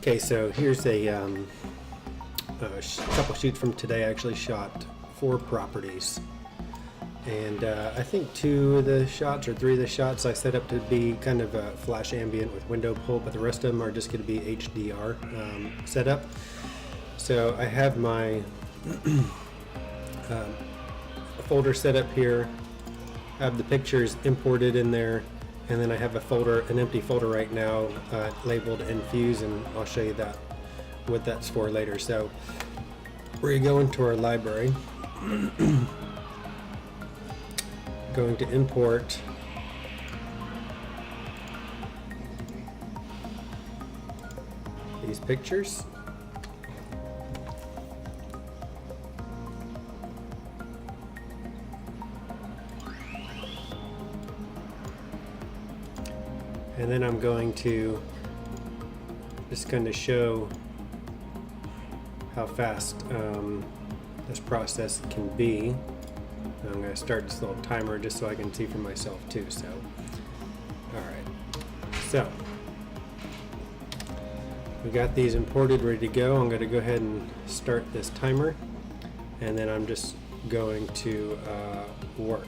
Okay, so here's a couple shoots from today. I actually shot 4 properties, and I think 2 of the shots or 3 of the shots I set up to be kind of a flash ambient with window pull, but the rest of them are just going to be HDR setup. So I have my folder set up here, have the pictures imported in there, and then I have an empty folder right now labeled Infuse, and I'll show you that what that's for later. So we're going to our library, going to import these pictures. And then I'm going to just kind of show how fast this process can be. I'm going to start this little timer just so I can see for myself too. So, alright. So, we got these imported, ready to go. I'm going to go ahead and start this timer. And then I'm just going to work.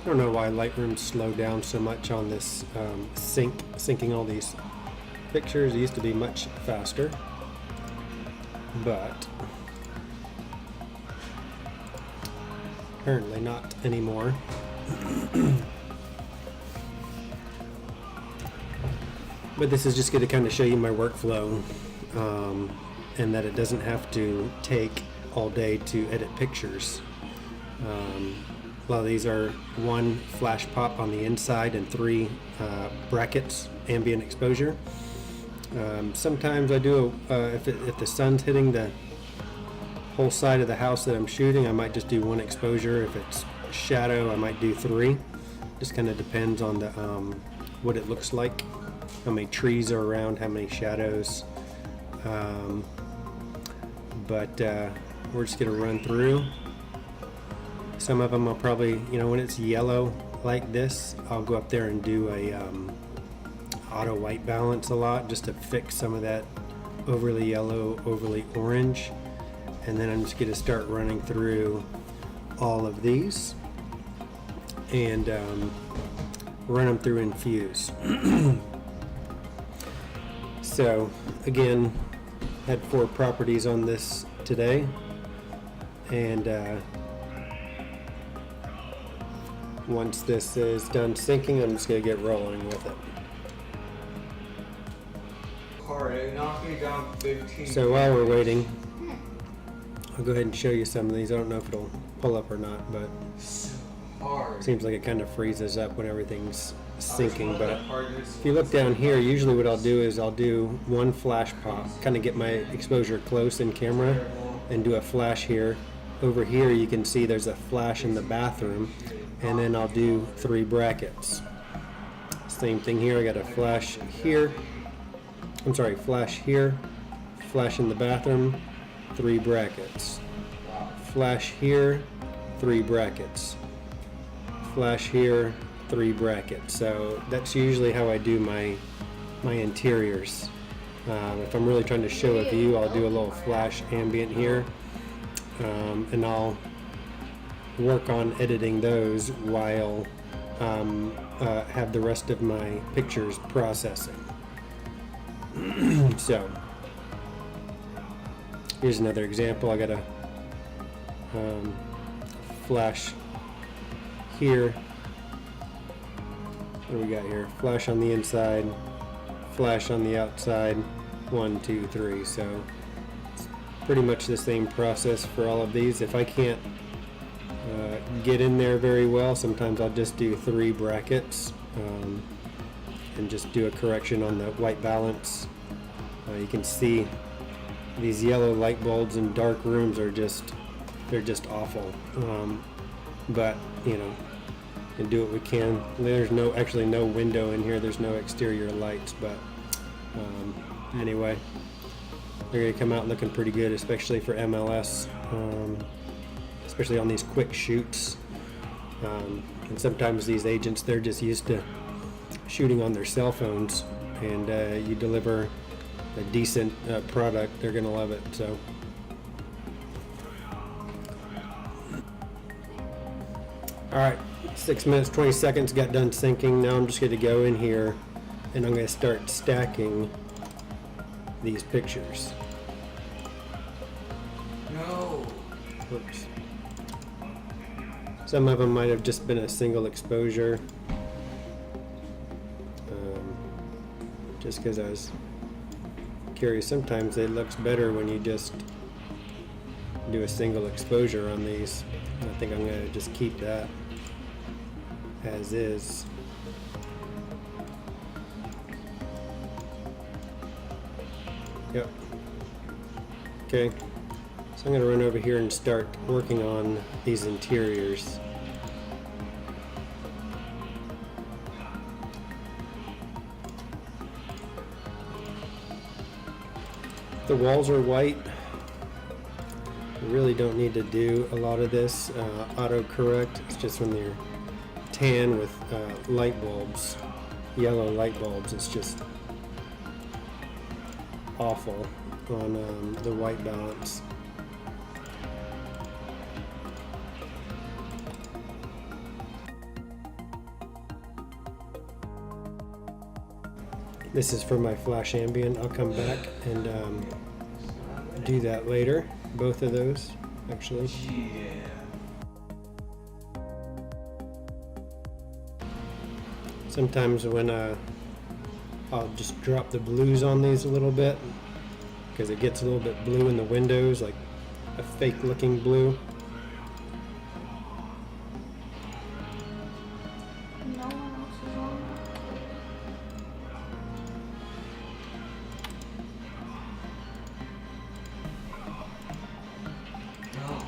I don't know why Lightroom slowed down so much on this syncing all these pictures. It used to be much faster, but apparently not anymore. But this is just going to kind of show you my workflow, and that it doesn't have to take all day to edit pictures. A lot of these are 1 flash pop on the inside and 3 brackets, ambient exposure. Sometimes I do, if the sun's hitting the whole side of the house that I'm shooting, I might just do 1 exposure. If it's shadow, I might do 3. Just kind of depends on the what it looks like, how many trees are around, how many shadows. But we're just going to run through. Some of them I'll probably, when it's yellow like this, I'll go up there and do a auto white balance a lot just to fix some of that overly yellow, overly orange. And then I'm just going to start running through all of these and run them through Infuse. So again, had 4 properties on this today, and once this is done syncing, I'm just going to get rolling with it. Alright, knock me down 15. So while we're waiting, I'll go ahead and show you some of these. I don't know if it'll pull up or not, but it seems like it kind of freezes up when everything's syncing. But if you look down here, usually what I'll do is I'll do 1 flash pop, kind of get my exposure close in camera, and do a flash here. Over here you can see there's a flash in the bathroom, and then I'll do 3 brackets. Same thing here, I got a flash here, flash here, flash in the bathroom, 3 brackets. Flash here, 3 brackets. Flash here, 3 brackets. So that's usually how I do my interiors. If I'm really trying to show a view, I'll do a little flash ambient here, and I'll work on editing those while have the rest of my pictures processing. So here's another example. I got a flash here. What do we got here? Flash on the inside, flash on the outside, 1, 2, 3. So it's pretty much the same process for all of these. If I can't get in there very well, sometimes I'll just do 3 brackets and just do a correction on the white balance. You can see these yellow light bulbs in dark rooms are they're just awful. But and do what we can. There's actually no window in here. There's no exterior lights, but anyway, they're going to come out looking pretty good, especially for MLS, especially on these quick shoots. And sometimes these agents, they're just used to shooting on their cell phones, and you deliver a decent product, they're going to love it. So all right, 6 minutes 20 seconds, got done syncing. Now I'm just going to go in here and I'm going to start stacking these pictures. No. Whoops. Some of them might have just been a single exposure, just because I was curious. Sometimes it looks better when you just do a single exposure on these. I think I'm going to just keep that as is. Yep. Okay. So I'm going to run over here and start working on these interiors. The walls are white. You really don't need to do a lot of this autocorrect. It's just when they're tan with light bulbs, yellow light bulbs, it's just awful on the white balance. This is for my flash ambient. I'll come back and do that later. Both of those, actually. Yeah. Sometimes when I'll just drop the blues on these a little bit because it gets a little bit blue in the windows, like a fake looking blue. No one else is on No.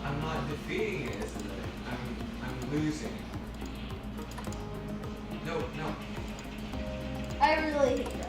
I'm not defeating it, isn't it? I'm losing. No. I really hate that.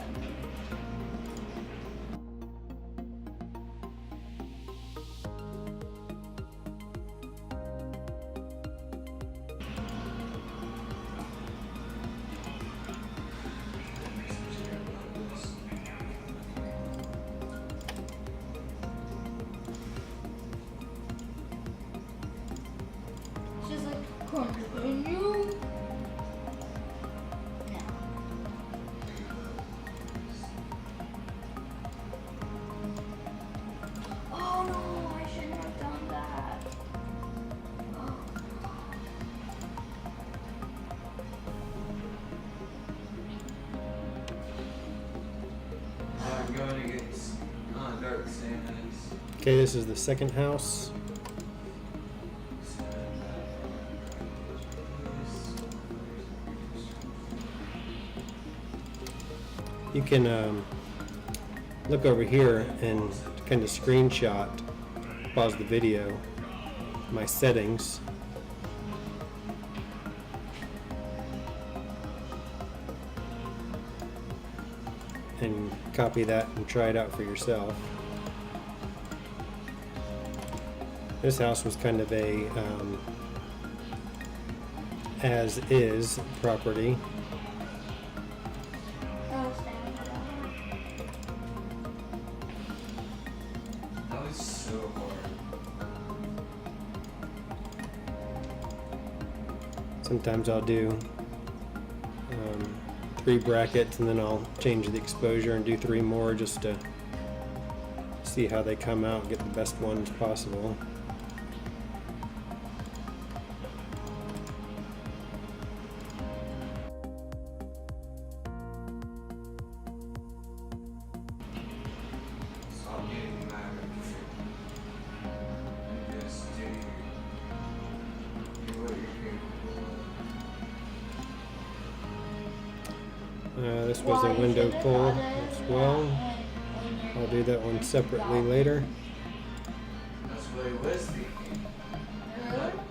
She's like, continue. No. Oh no, I shouldn't have done that. Oh. I'm going against Dark Samus. Okay, this is the second house. You can look over here and kind of screenshot, pause the video, my settings. And copy that and try it out for yourself. This house was kind of a as-is property. Sometimes I'll do 3 brackets and then I'll change the exposure and do 3 more just to see how they come out and get the best ones possible. Stop getting mad at me. And just do what you're capable of. This was a window pull as well. I'll do that one separately later. That's what it was thinking.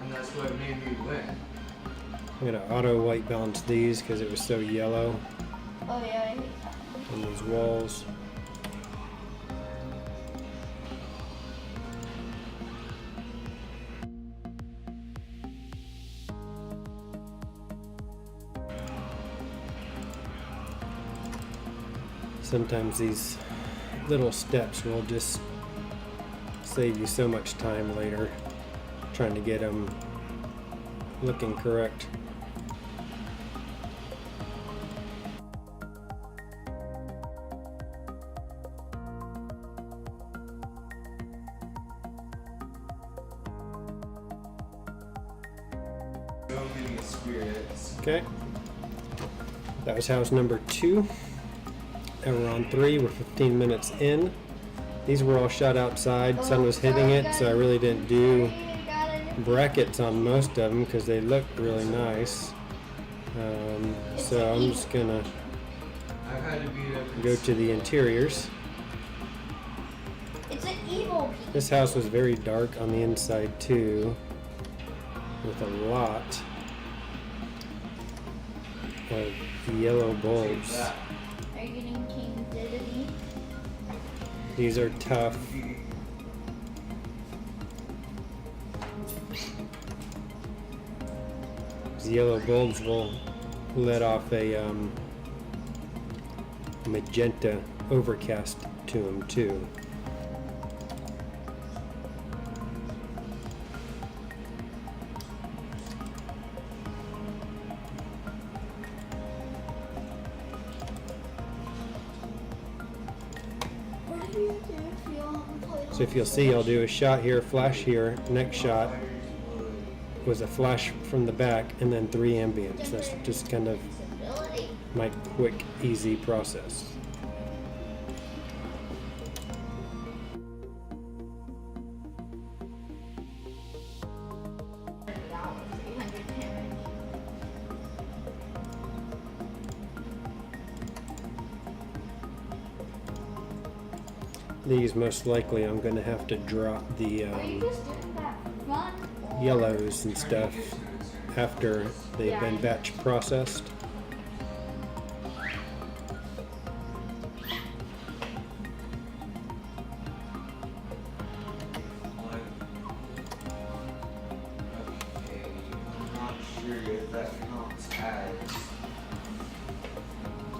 And that's what made me win. I'm gonna auto white balance these because it was so yellow Oh yeah, I hate that. on these walls. Sometimes these little steps will just save you so much time later trying to get them looking correct. So many spirits. Okay, that was house number 2. Now we're on 3. We're 15 minutes in. These were all shot outside. Sun was hitting it, so I really didn't do brackets on most of them because they looked really nice. So I'm just gonna I've had to beat up go to the interiors. It's an evil piece. This house was very dark on the inside too, with a lot of yellow bulbs. that. Are you getting King Dedede? These are tough. These yellow bulbs will let off a magenta overcast to them too. What do you do if you want to play So if you'll see, I'll do a shot here, flash here, next shot was a flash from the back, and then 3 ambients. That's just kind of ability? my quick, easy process. These most likely I'm going to have to drop the Are you just doing that for fun? or- yellows and stuff after they've been batch processed. Okay, I'm not sure if that counts as.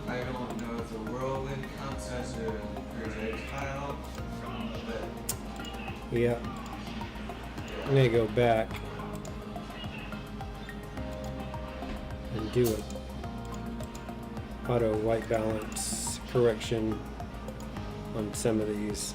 I don't know if the whirlwind counts as a projectile, but Yeah, I'm going to go back and do a auto white balance correction on some of these.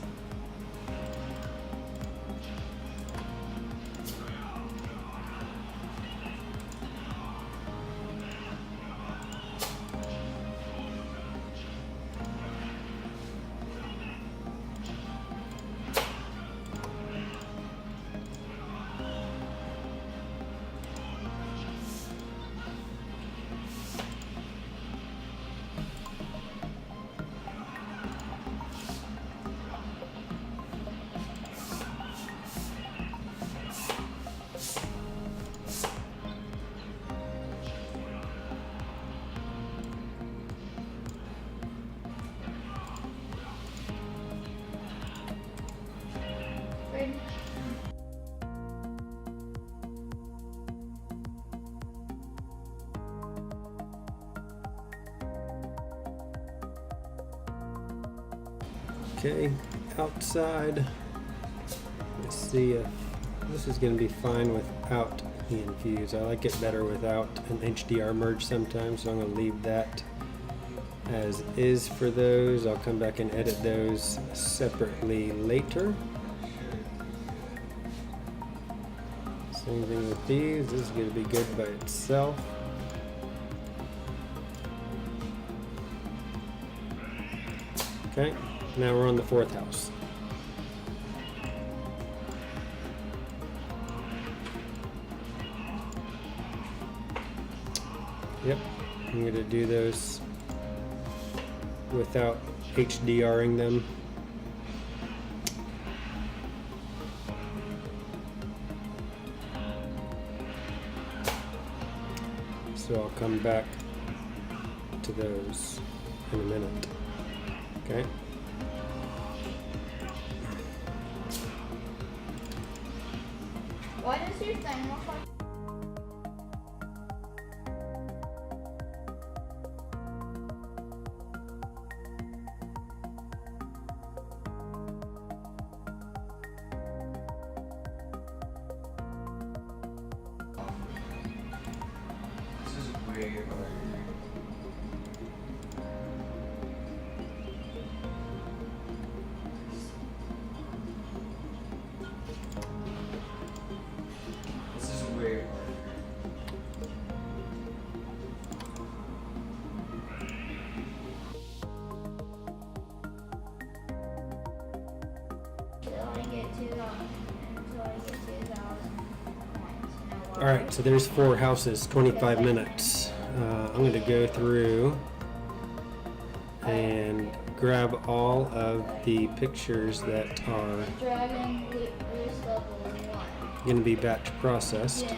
Good. Okay, outside. Let's see if this is going to be fine without the infuse. I like it better without an HDR merge sometimes, so I'm going to leave that as is for those. I'll come back and edit those separately later. Same thing with these. This is going to be good by itself. Okay, now we're on the fourth house. Yep, I'm going to do those without HDRing them. So I'll come back to those in a minute. Okay. Why does your thing look like? This is way harder. This is way harder. Until I get 2,000 points. No All right, so there's 4 houses, 25 minutes. I'm going to go through and grab all of the pictures that are Dragon Boost level 1. going to be batch processed, You know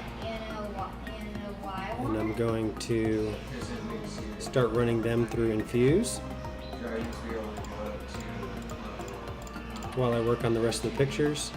why? and I'm going to Because it makes you start running them through Infuse try to be able to go up to while I work on the rest of the pictures.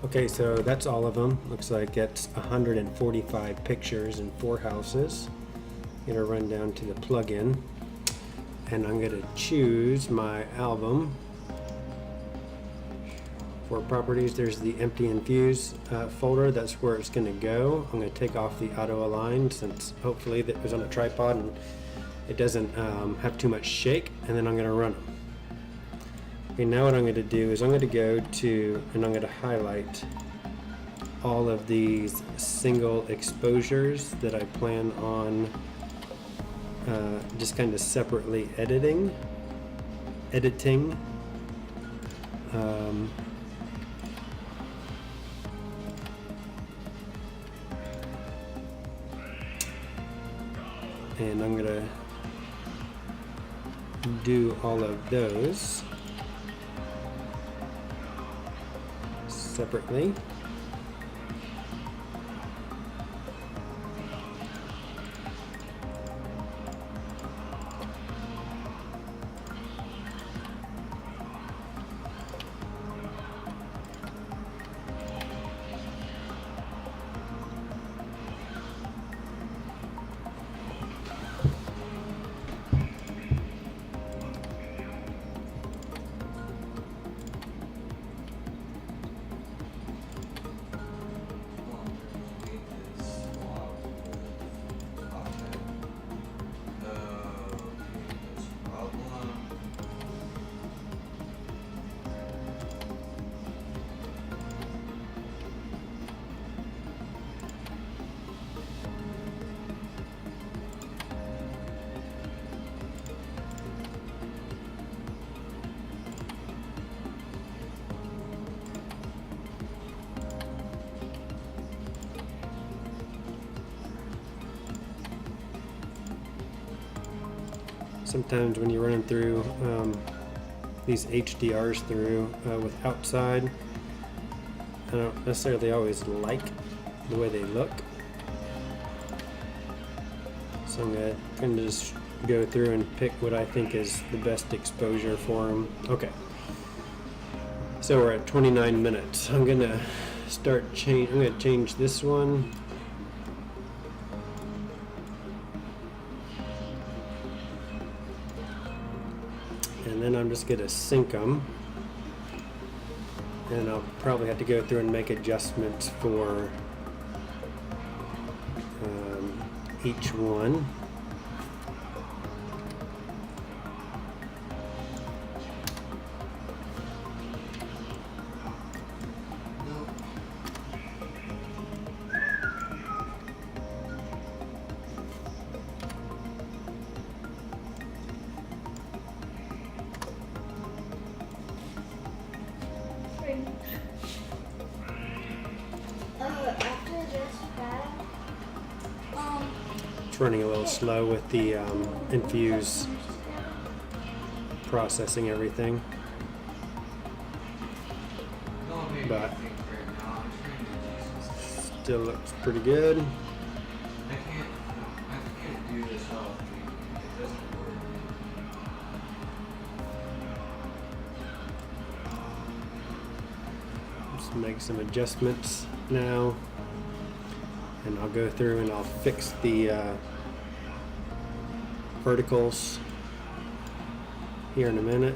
Okay, so that's all of them. Looks like it's 145 pictures in 4 houses. I'm gonna run down to the plugin, and I'm gonna choose my album. For properties, there's the empty infuse folder. That's where it's gonna go. I'm gonna take off the auto align since hopefully that was on a tripod and it doesn't have too much shake, and then I'm gonna run them. Okay, now what I'm going to do is I'm going to go to, and I'm going to highlight all of these single exposures that I plan on just kind of separately editing. And I'm going to do all of those separately. Sometimes when you're running through these HDRs through with outside, I don't necessarily always like the way they look. So I'm going to kind of just go through and pick what I think is the best exposure for them. Okay. So we're at 29 minutes. I'm gonna I'm gonna change this one. And then I'm just gonna sync them. And I'll probably have to go through and make adjustments for each one. After this battle, It's running a little slow with the Infuse processing everything. Don't make me But- think right now. I'm trying to do some. Still looks pretty good. I can't do this all. It doesn't work. Just make some adjustments now. And I'll go through and I'll fix the verticals here in a minute.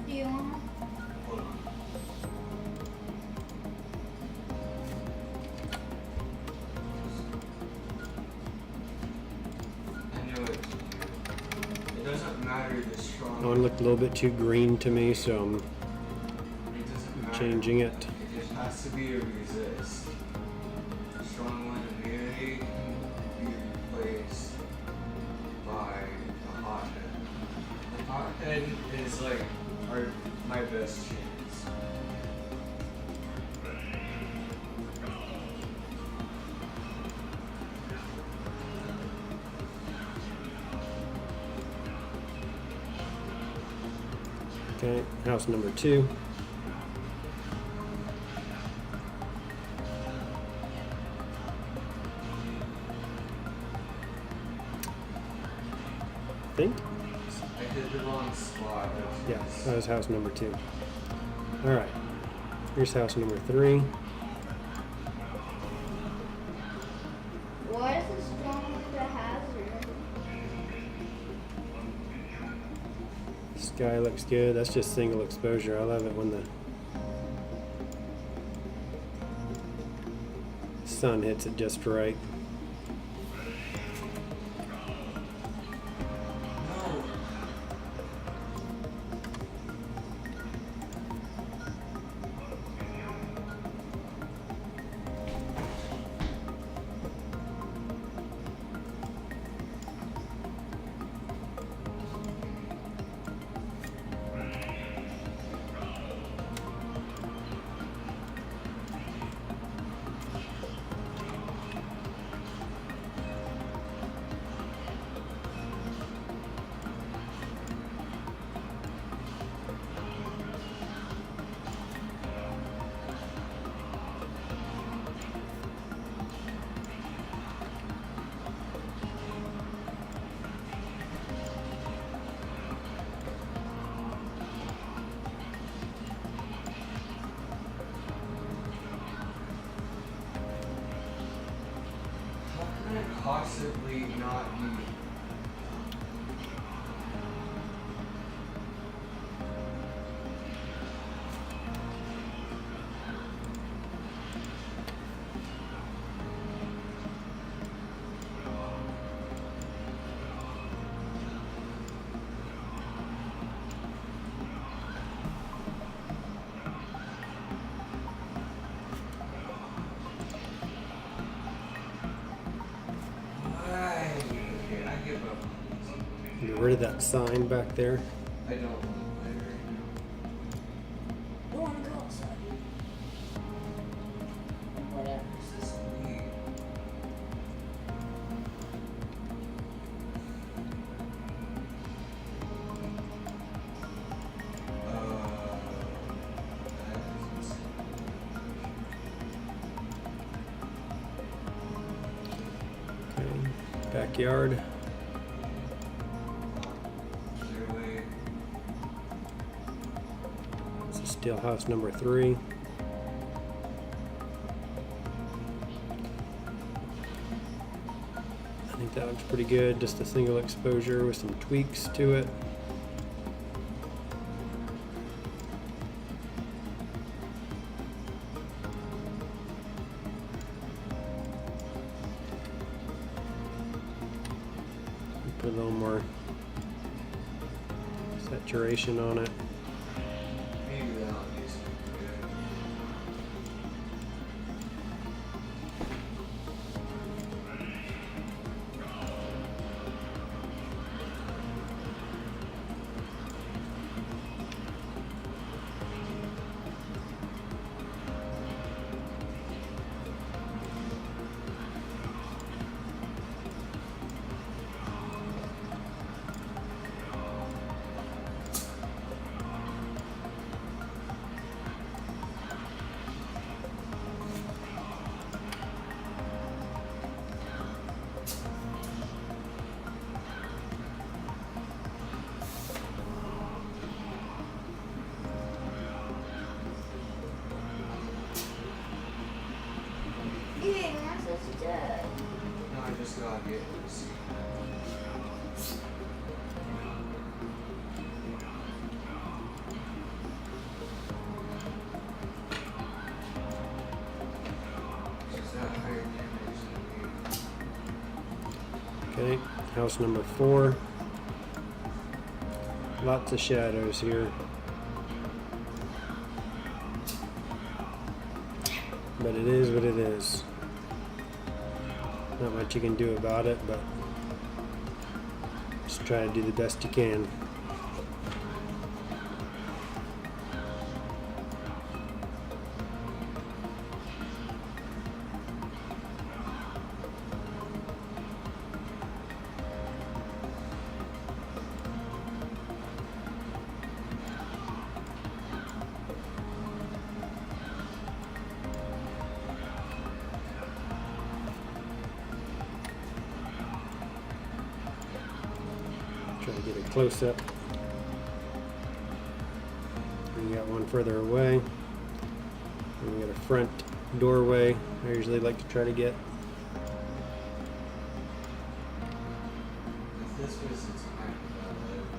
do you want? Hold on. I know it. It doesn't matter the strong. That one looked a little bit too green to me, so I'm It doesn't matter. changing it. It just has to be a resist. Strong one immunity can be replaced by the hothead. The hothead is like my best chance. Okay, house number 2. I think. I did the wrong spot. Yeah, that was house number 2. All right, here's house number 3. Why is this strong with the hazard? Sky looks good. That's just single exposure. I love it when the sun hits it just right. No. How can it possibly not be? Get rid of that sign back there. I don't want to play right I want to go outside. Whatever. now. This is neat. Okay. Backyard. Clearly, This is steel house number 3. I think that looks pretty good. Just a single exposure with some tweaks to it. Put a little more saturation on it. maybe that'll do something good. Yeah, that's what's dead. No, I just gotta get this. Just that higher damage than me. Okay, house number 4. Lots of shadows here. But it is what it is. Not much you can do about it, but just try to do the best you can. Try to get a close up. We got one further away. And we got a front doorway. I usually like to try to get. If this was the time that I lived,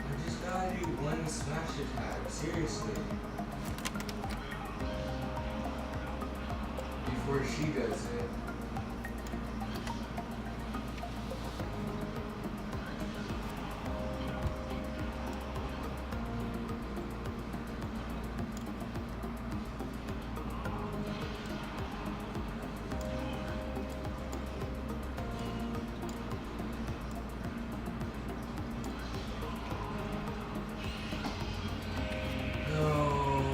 I just gotta do one smash attack, seriously. Before she does it. No.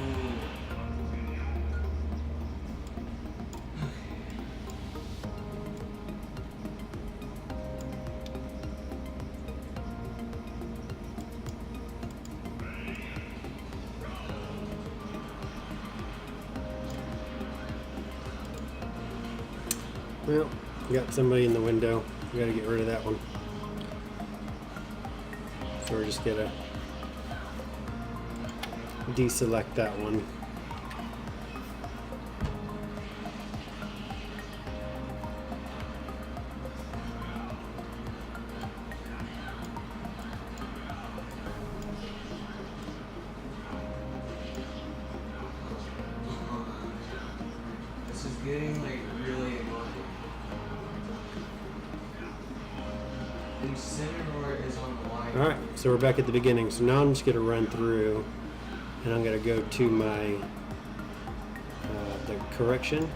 Well, we got somebody in the window. We gotta get rid of that one. So we're just gonna deselect that one. This is getting like really annoying. Incineroar is on the line. Alright, so we're back at the beginning. So now I'm just gonna run through and I'm gonna go to my the correction.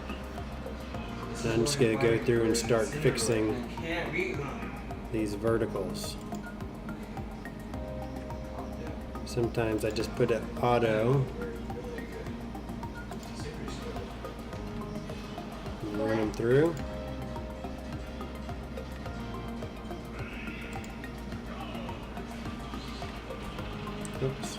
This And is I'm just going gonna go fine through for and start Incineroar. fixing I can't beat him. these verticals. Sometimes I just put it auto and run them through. Oops.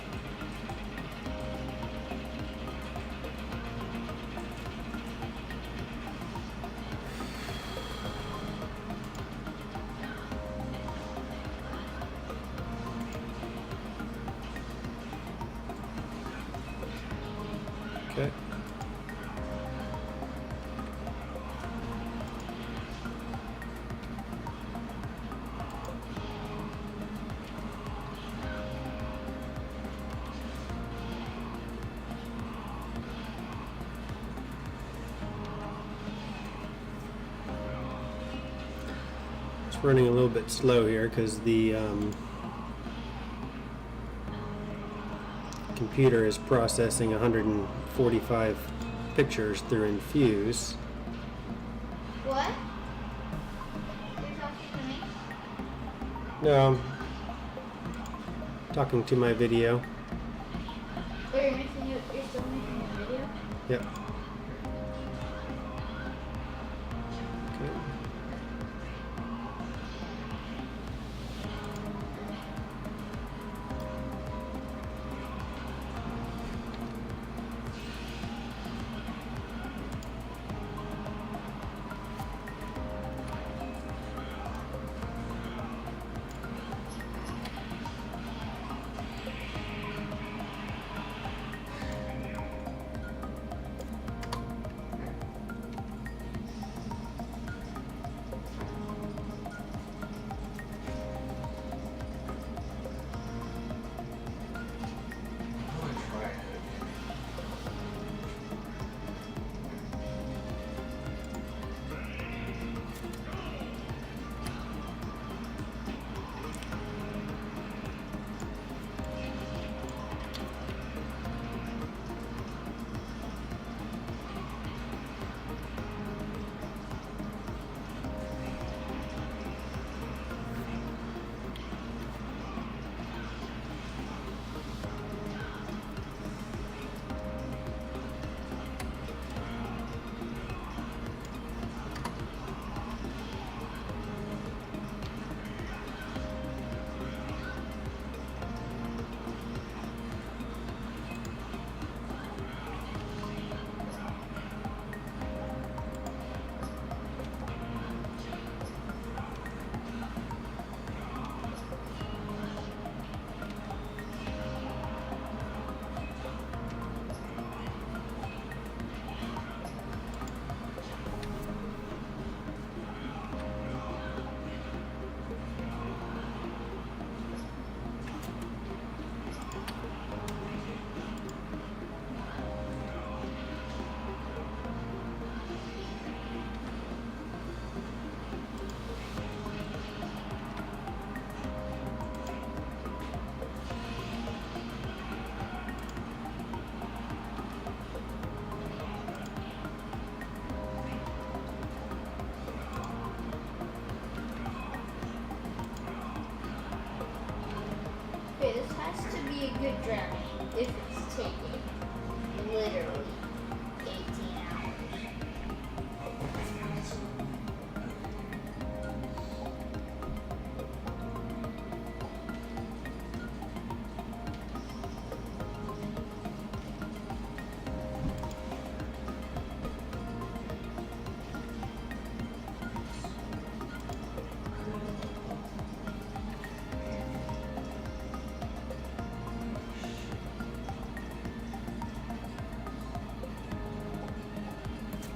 Okay. It's running a little bit slow here because the computer is processing 145 pictures through Infuse. What? You're talking to me? No, I'm talking to my video. Or you're still making a video? Yep. Okay. I'm gonna try it. Okay, this has to be a good drowning if it's taking literally 18 hours.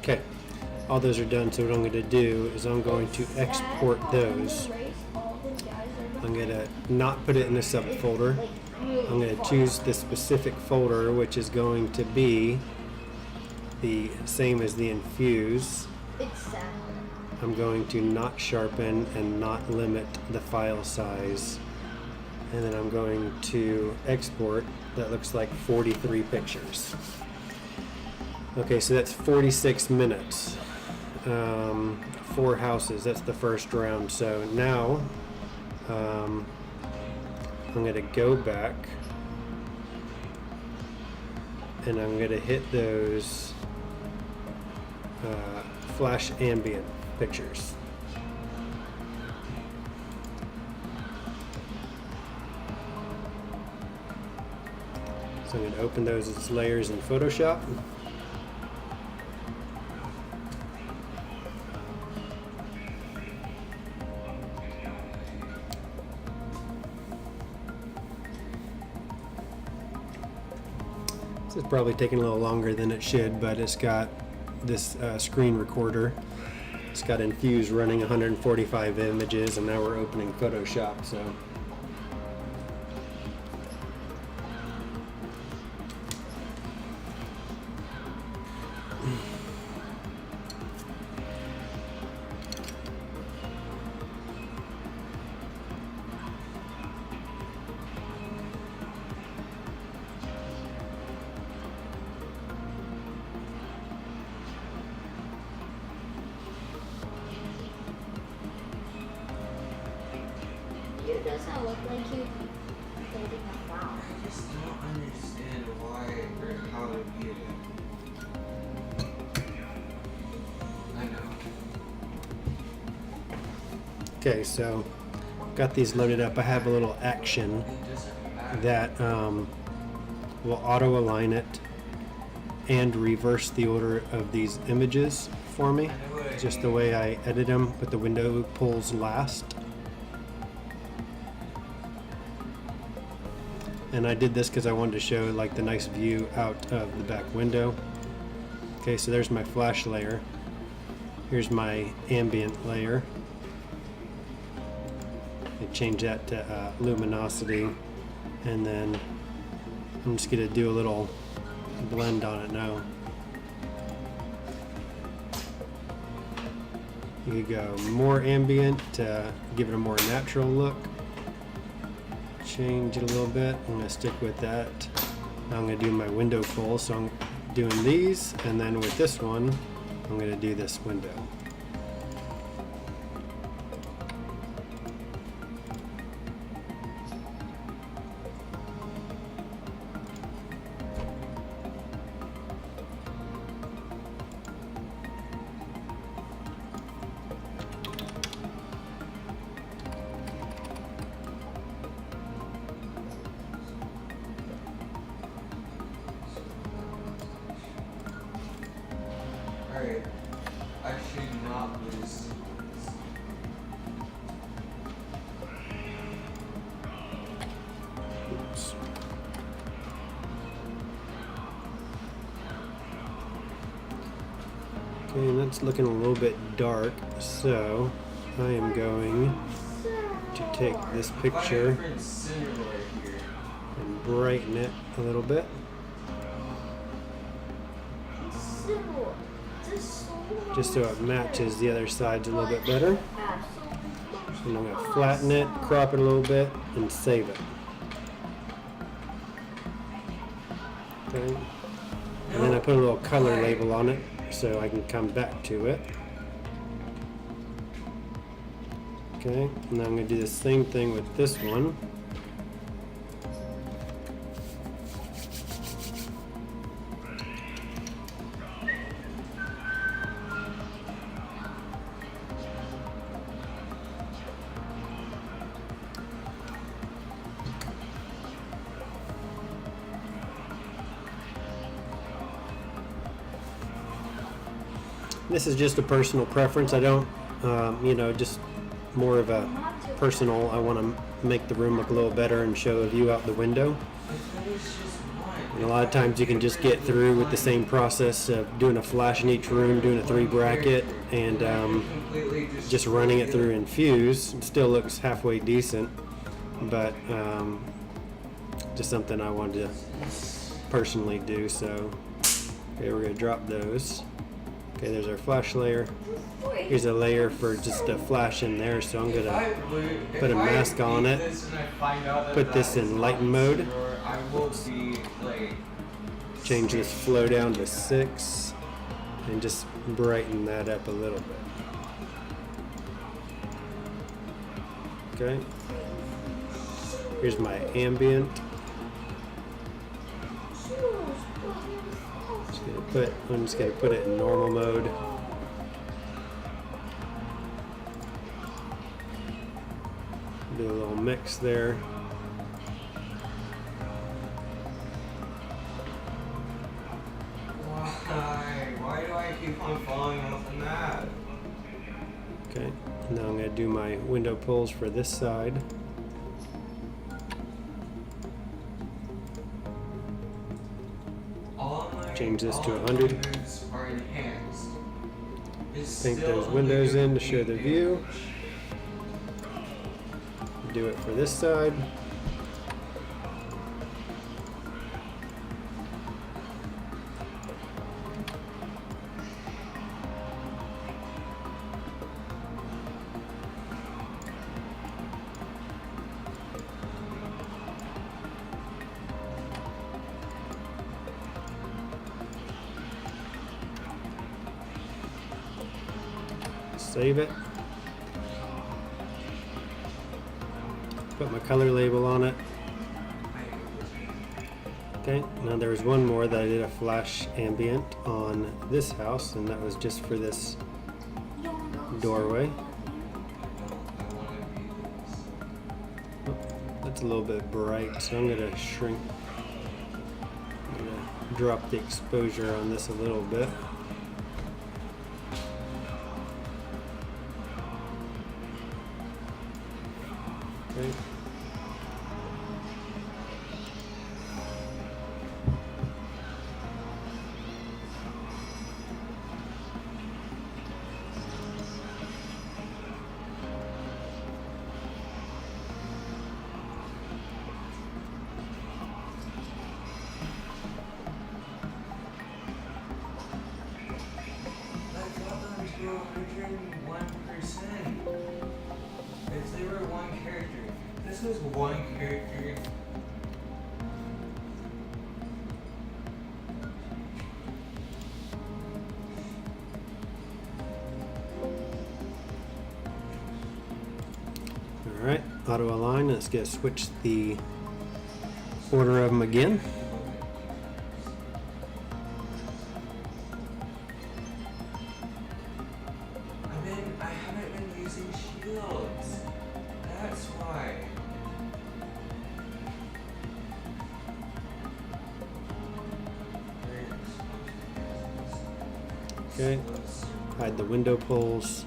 Okay, all those are done, so what I'm going to do is I'm going to export those. I'm going to not put it in a subfolder. I'm going to choose the specific folder, which is going to be the same as the infuse. I'm going to not sharpen and not limit the file size. And then I'm going to export. That looks like 43 pictures. Okay, so that's 46 minutes. 4 houses, that's the first round. So now I'm going to go back and I'm going to hit those flash ambient pictures. So I'm going to open those as layers in Photoshop. This is probably taking a little longer than it should, but it's got this screen recorder. It's got Infuse running 145 images, and now we're opening Photoshop. So It doesn't look like you holding a mouse. I just don't understand why or how to get it. I know. okay, so got these loaded up. I have a little action It doesn't matter. that will auto align it and reverse the order of these images for me. It's just the way I edit them, but the window pulls last. And I did this because I wanted to show like the nice view out of the back window. Okay, so there's my flash layer. Here's my ambient layer. I change that to luminosity, and then I'm just gonna do a little blend on it now. You could go more ambient to give it a more natural look. Change it a little bit. I'm going to stick with that. Now I'm going to do my window full, so I'm doing these, and then with this one I'm going to do this window. Alright. I should not lose. Oops. Okay, and that's looking a little bit dark, so I am going to take this picture and brighten it a little bit. Just so it matches the other sides a little bit better. And I'm going to flatten it, crop it a little bit, and save it. Okay. And then I put a little color label on it so I can come back to it. Okay, and now I'm going to do the same thing with this one. This is just a personal preference. I don't, just more of a personal. I want to make the room look a little better and show a view out the window. And a lot of times you can just get through with the same process of doing a flash in each room, doing a 3 bracket, and just running it through Infuse. It still looks halfway decent, but just something I wanted to personally do. So okay, we're going to drop those. Okay, there's our flash layer. Here's a layer for just a flash in there, so I'm going to put a mask on it, put this in lighten mode, change this flow down to 6, and just brighten that up a little bit. Okay, here's my ambient. I'm just going to put it in normal mode. Do a little mix there. Why do I keep on falling off the map? Okay, now I'm going to do my window pulls for this side. Change this to 100. Paint those windows in to show the view. Do it for this side. Save it. Put my color label on it. Okay, now there was one more that I did a flash ambient on this house, and that was just for this doorway. Oh, that's a little bit bright, so I'm going to shrink. I'm going to drop the exposure on this a little bit. Okay. If they were one character, this was one character. Alright, auto align. Let's get switch the order of them again. I haven't been using shields. That's why. Okay, hide the window pulls.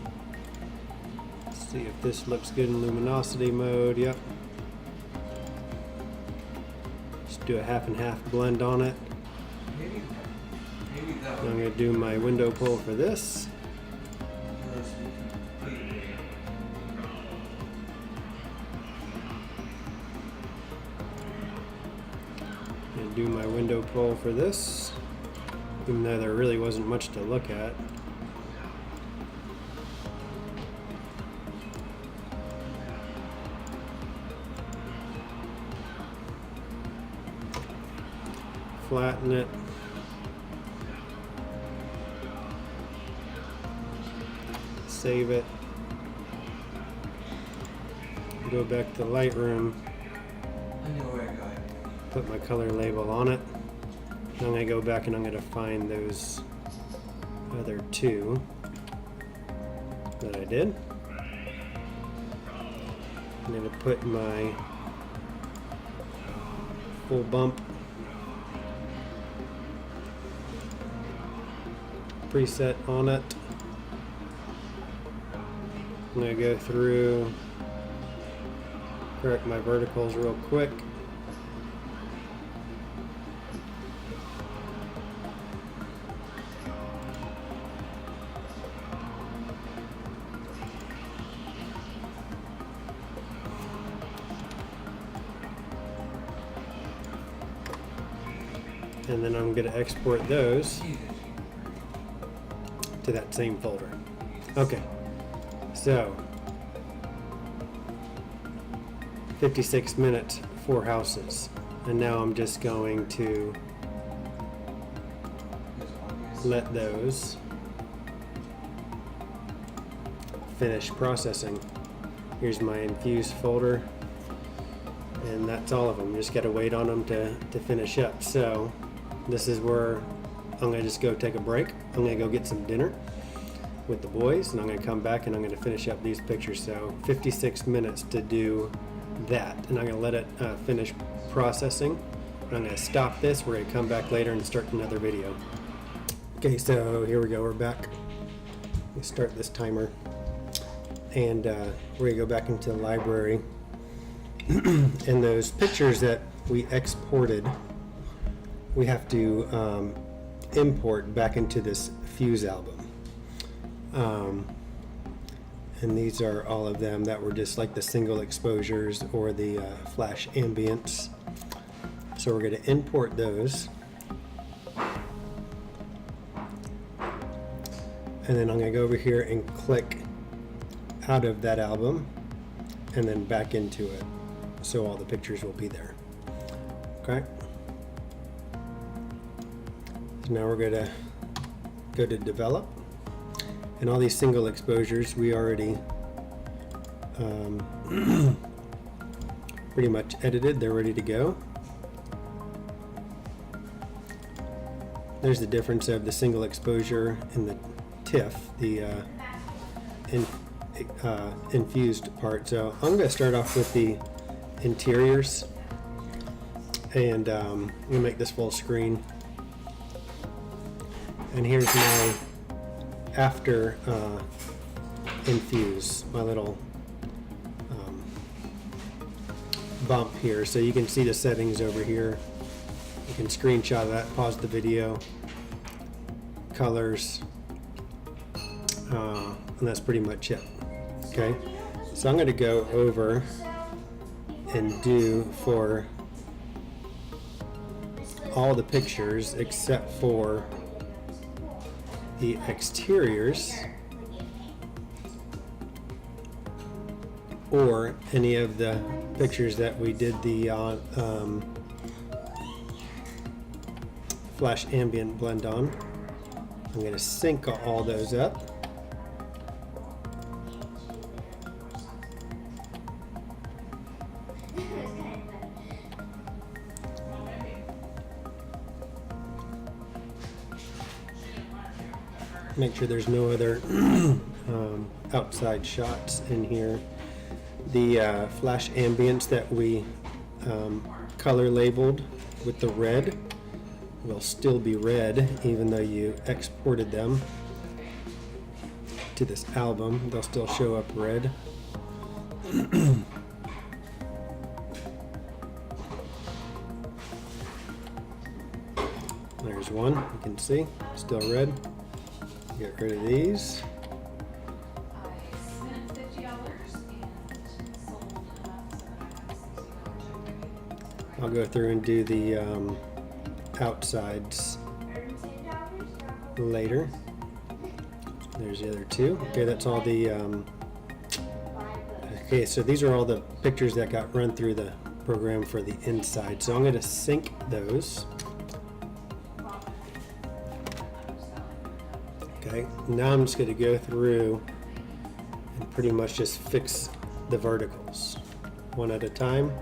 See if this looks good in luminosity mode. Yep. Just do a half and half blend on it. Maybe that I'm going to do my window pull for this. And do my window pull for this, even though there really wasn't much to look at. Flatten it. Save it. Go back to Lightroom. I know where I got it. Put my color label on it. I'm going to go back and I'm going to find those other two that I did. I'm going to put my full bump preset on it. I'm going to go through, correct my verticals real quick. and then I'm going to export those to that same folder. Okay, so 56 minutes, 4 houses, and now I'm just going to let those finish processing. Here's my infused folder, and that's all of them. Just got to wait on them to finish up. So this is where I'm going to just go take a break. I'm going to go get some dinner with the boys, and I'm going to come back and I'm going to finish up these pictures. So 56 minutes to do that, and I'm going to let it finish processing. And I'm going to stop this. We're going to come back later and start another video. Okay, so here we go. We're back. We start this timer, and we're going to go back into the library. And those pictures that we exported, we have to import back into this Fuse album. And these are all of them that were just like the single exposures or the flash ambience. So we're going to import those. And then I'm going to go over here and click out of that album and then back into it. So all the pictures will be there. Okay. So now we're going to go to develop. And all these single exposures we already pretty much edited. They're ready to go. There's the difference of the single exposure and the TIFF, the infused part. So I'm going to start off with the interiors, and I'm going to make this full screen. And here's my after infuse, my little bump here. So you can see the settings over here. You can screenshot that, pause the video, colors, and that's pretty much it. Okay, so I'm going to go over and do for all the pictures except for the exteriors or any of the pictures that we did the flash ambient blend on. I'm going to sync all those up. Make sure there's no other outside shots in here. The flash ambience that we color labeled with the red will still be red even though you exported them to this album. They'll still show up red. There's one, you can see, still red. Get rid of these. I'll go through and do the outsides later. There's the other two. Okay, that's all the okay, so these are all the pictures that got run through the program for the inside. So I'm going to sync those. Okay, now I'm just going to go through and pretty much just fix the verticals one at a time.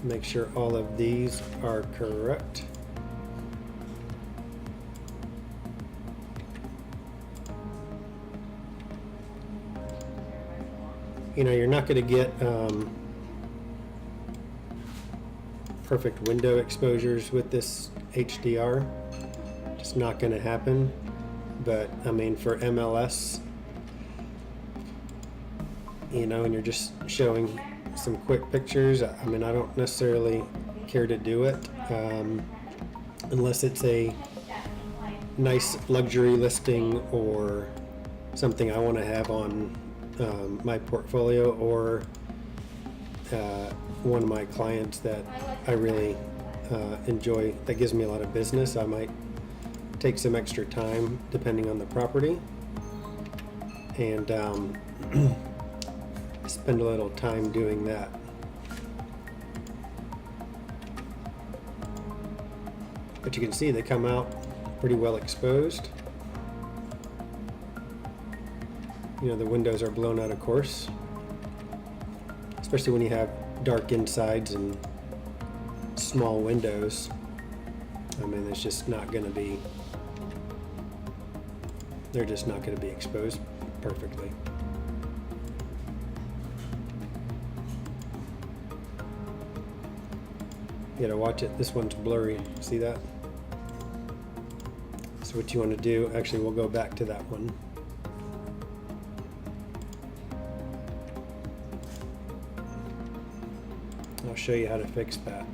Make sure all of these are correct. You know, you're not going to get perfect window exposures with this HDR. Just not going to happen. But I mean, for MLS, you know, and you're just showing some quick pictures, I mean, I don't necessarily care to do it unless it's a nice luxury listing or something I want to have on my portfolio or one of my clients that I really enjoy, that gives me a lot of business, I might take some extra time depending on the property and spend a little time doing that. But you can see they come out pretty well exposed. You know, the windows are blown out, of course, especially when you have dark insides and small windows. I mean, it's just not going to be, they're just not going to be exposed perfectly. You gotta watch it. This one's blurry. See that? So what you want to do, actually we'll go back to that one. I'll show you how to fix that.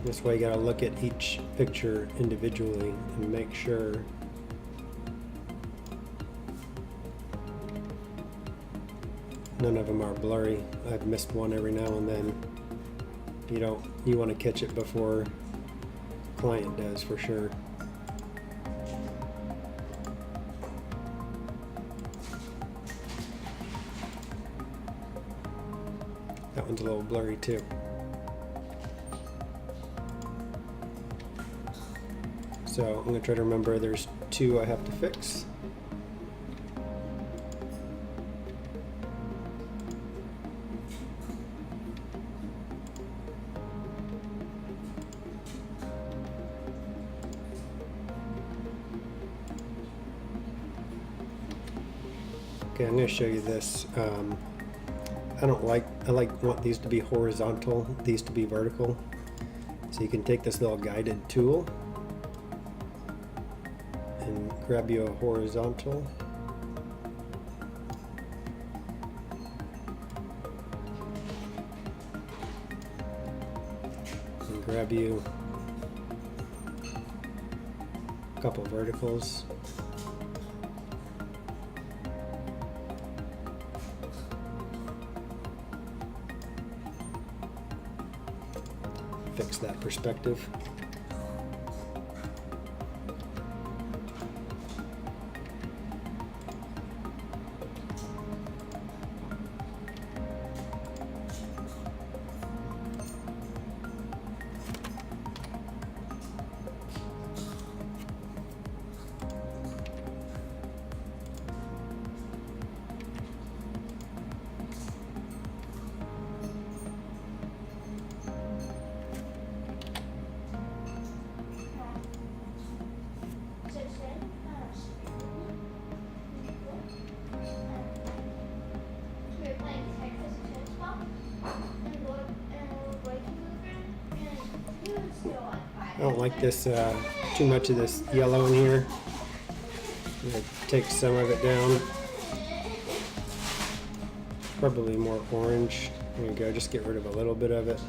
This way you gotta look at each picture individually and make sure none of them are blurry. I've missed one every now and then. You want to catch it before client does, for sure. That one's a little blurry too. So I'm going to try to remember there's two I have to fix. Okay, I'm going to show you this. I want these to be horizontal, these to be vertical. So you can take this little guided tool and grab you a horizontal. And grab you a couple verticals. Fix that perspective. I don't like this, too much of this yellow in here. I'm going to take some of it down. Probably more orange. There you go, just get rid of a little bit of it.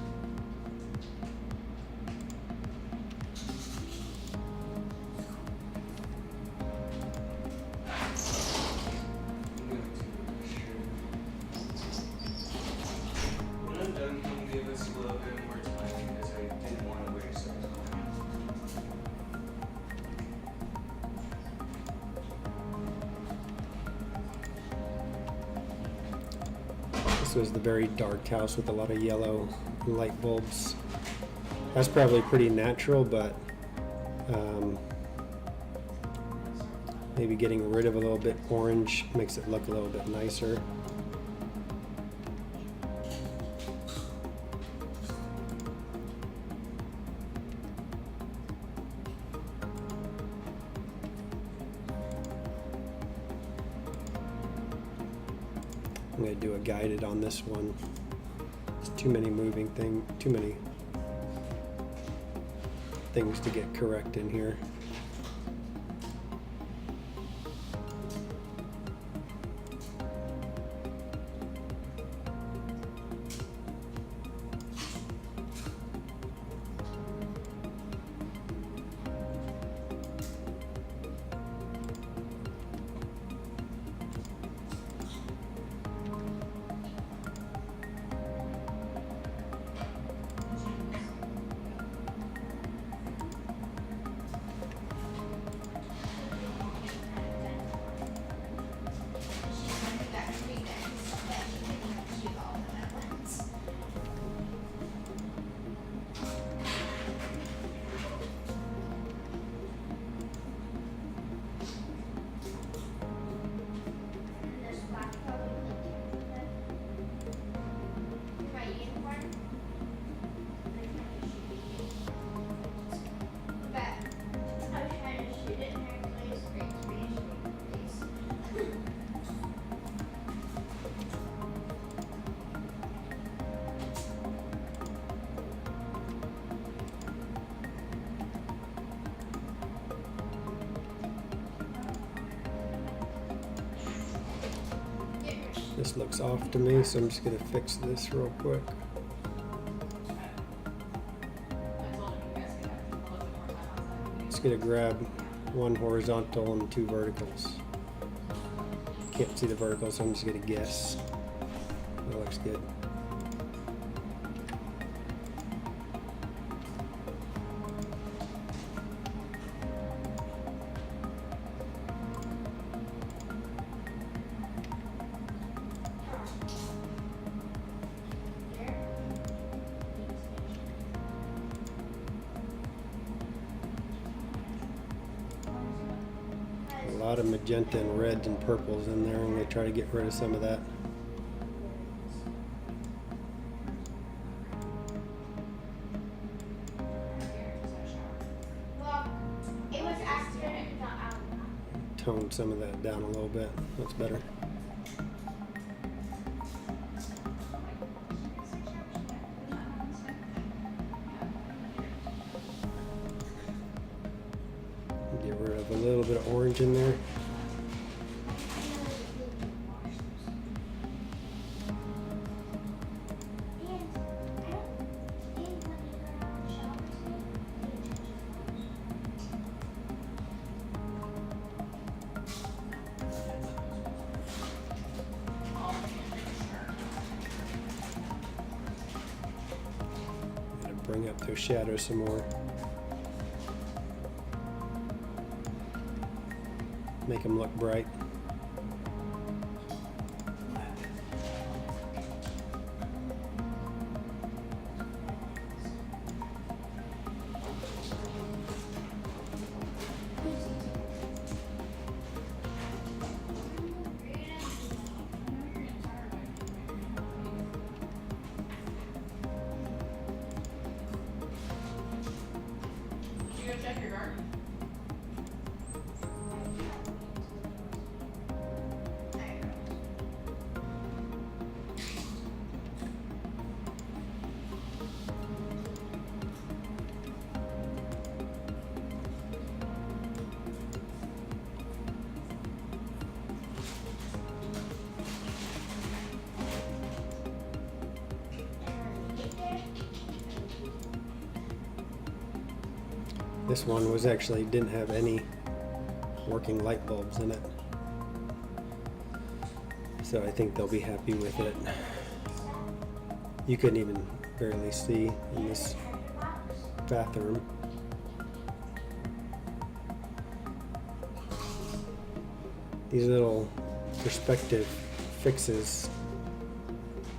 When I'm done, can you give us a little bit more time because I didn't want to waste our time. This was the very dark house with a lot of yellow light bulbs. That's probably pretty natural, but maybe getting rid of a little bit orange makes it look a little bit nicer. I'm going to do a guided on this one. There's too many too many things to get correct in here. This looks off to me, so I'm just gonna fix this real quick. Just gonna grab one horizontal and 2 verticals. Can't see the verticals, so I'm just gonna guess. That looks good. A lot of magenta and reds and purples in there. I'm going to try to get rid of some of that. Well, it was after it got out. Tone some of that down a little bit. That's better. Get rid of a little bit of orange in there. Gonna bring up those shadows some more. Make them look bright. You go check your garden. This one was actually didn't have any working light bulbs in it. So I think they'll be happy with it. You couldn't even barely see in this bathroom. These little perspective fixes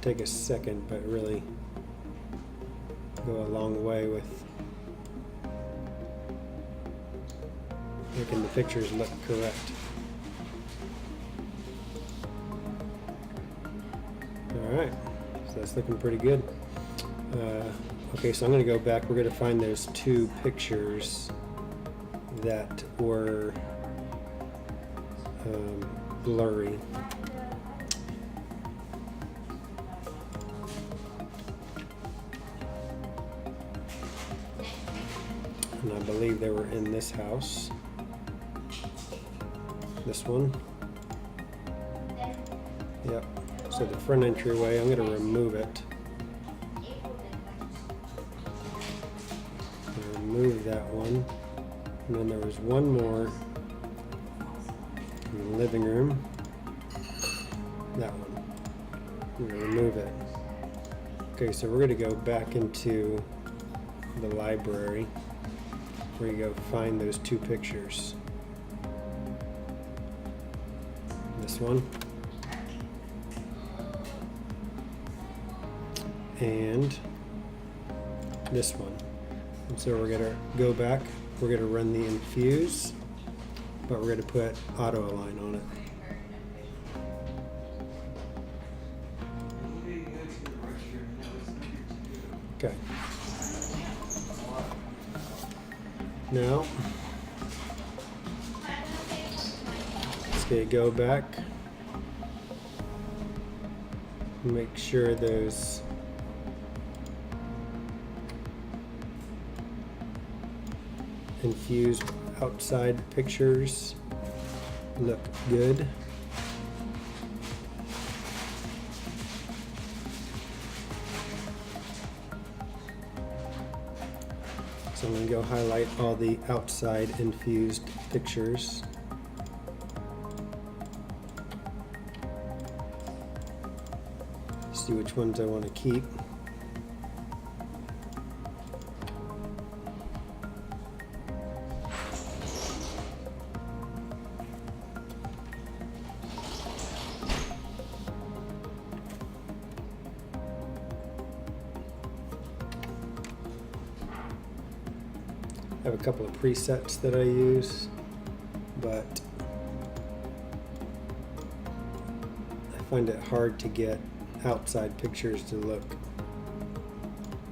take a second, but really go a long way with making the pictures look correct. Alright, so that's looking pretty good. Okay, so I'm going to go back. We're going to find those 2 pictures that were blurry. And I believe they were in this house. This one. Yep. So the front entryway, I'm going to remove it. Remove that one. And then there was one more in the living room. That one. I'm going to remove it. Okay, so we're going to go back into the library where you go find those 2 pictures. This one. And this one. And so we're going to go back. We're going to run the infuse, but we're going to put auto align on it. Okay. Now, just going to go back. Make sure those infused outside pictures look good. So I'm going to go highlight all the outside infused pictures. See which ones I want to keep. I have a couple of presets that I use, but I find it hard to get outside pictures to look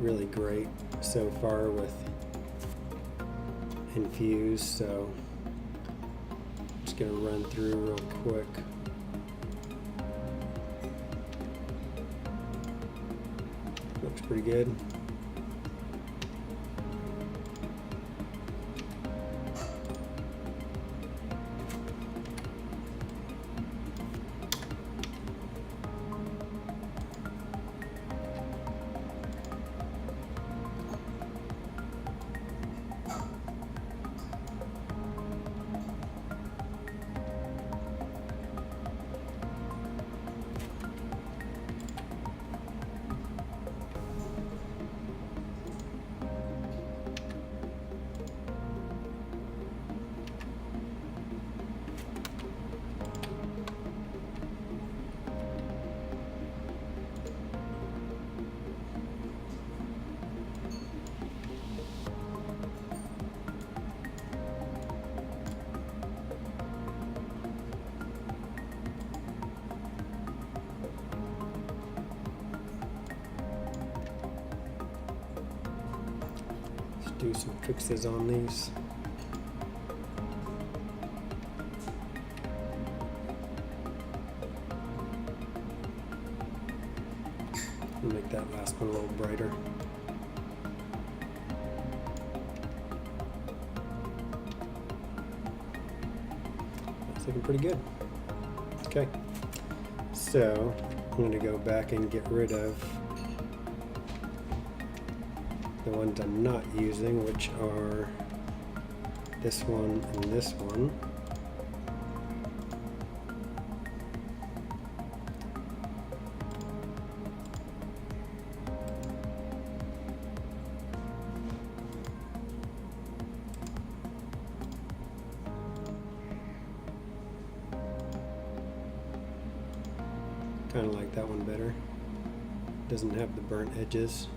really great so far with infused, so I'm just gonna run through real quick. Looks pretty good. Do some fixes on these. I'll make that last one a little brighter. That's looking pretty good. Okay, so I'm going to go back and get rid of the ones I'm not using, which are this one and this one. Kind of like that one better. Doesn't have the burnt edges.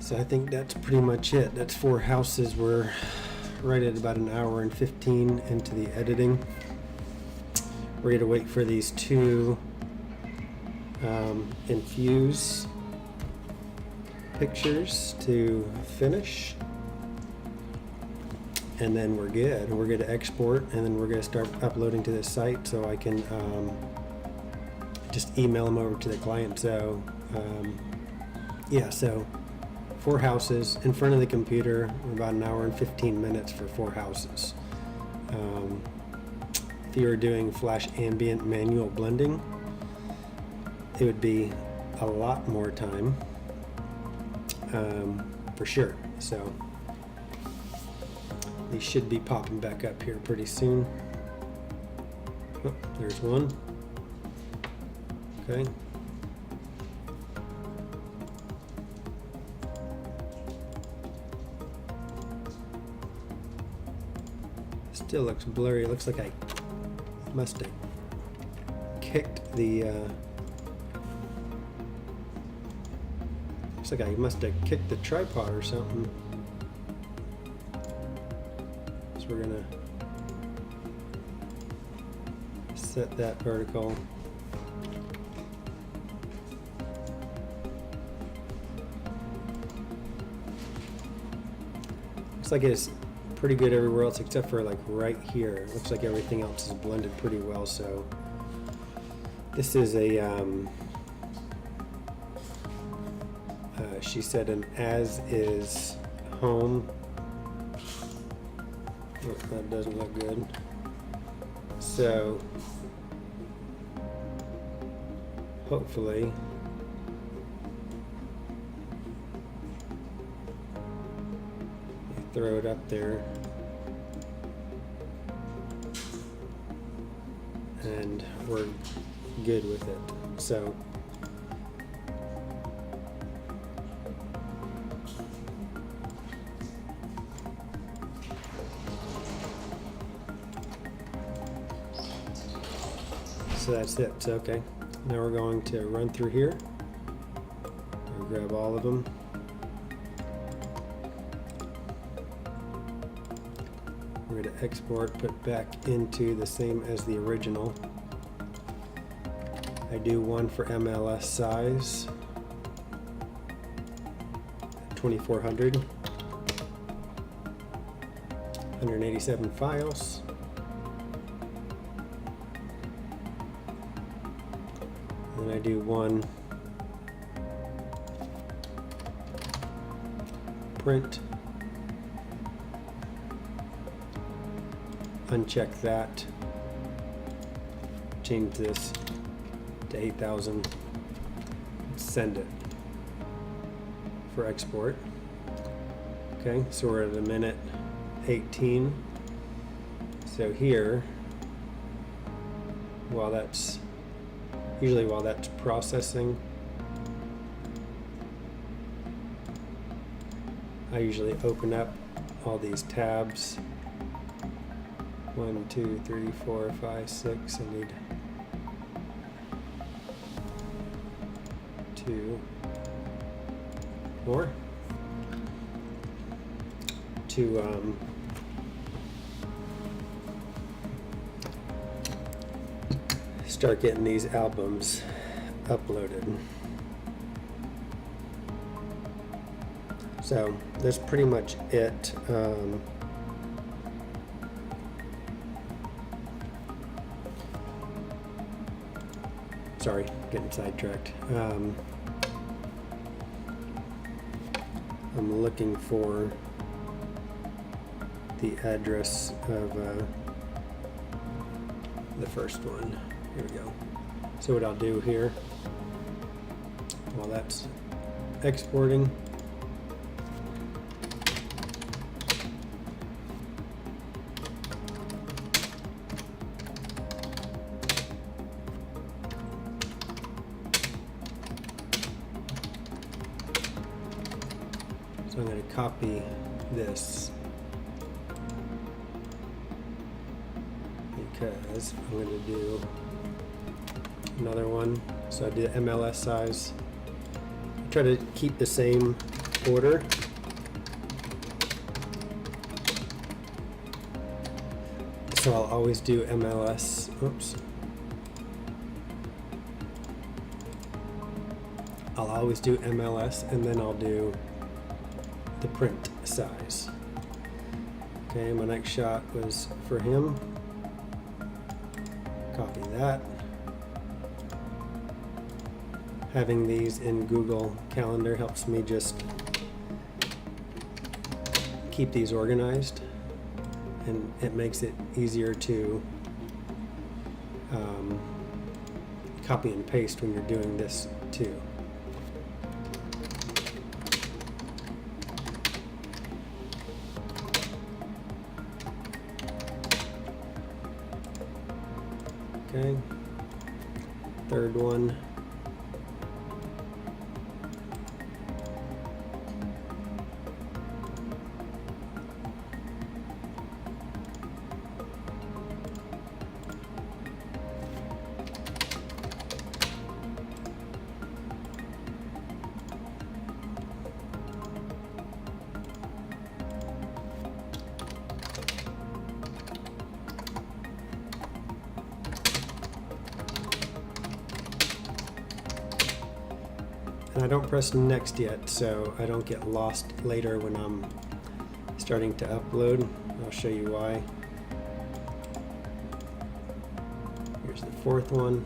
So I think that's pretty much it. That's 4 houses. We're right at about an hour and 15 into the editing. We're going to wait for these 2 infuse pictures to finish. And then we're good. We're going to export, and then we're going to start uploading to this site so I can just email them over to the client. So yeah, so 4 houses in front of the computer, about an hour and 15 minutes for 4 houses. If you were doing flash ambient manual blending, it would be a lot more time, for sure. So these should be popping back up here pretty soon. Oh, there's one. Okay. Still looks blurry. It looks like I must have kicked the looks like I must have kicked the tripod or something. So we're gonna set that vertical. Looks like it's pretty good everywhere else except for like right here. It looks like everything else is blended pretty well. So this is a she said an as is home Oh, that doesn't look good. So hopefully you throw it up there and we're good with it. So that's it. So, okay, now we're going to run through here. We'll grab all of them. We're going to export, put back into the same as the original. I do one for MLS size, 2400, 187 files. And I do one print, uncheck that, change this to 8,000, send it for export. Okay, so we're at a minute 18. So here, while that's processing, I usually open up all these tabs. 1, 2, 3, 4, 5, 6. I need 2 more to start getting these albums uploaded. So that's pretty much it. Sorry, getting sidetracked. I'm looking for the address of the first one. Here we go. So what I'll do here, while that's exporting, so I'm going to copy this because I'm going to do another one. So I did MLS size. I try to keep the same order. So I'll always do MLS. Oops. I'll always do MLS and then I'll do the print size. Okay, my next shot was for him. Copy that. Having these in Google Calendar helps me just keep these organized, and it makes it easier to copy and paste when you're doing this too. Okay, third one. And I don't press next yet, so I don't get lost later when I'm starting to upload. I'll show you why. Here's the fourth one.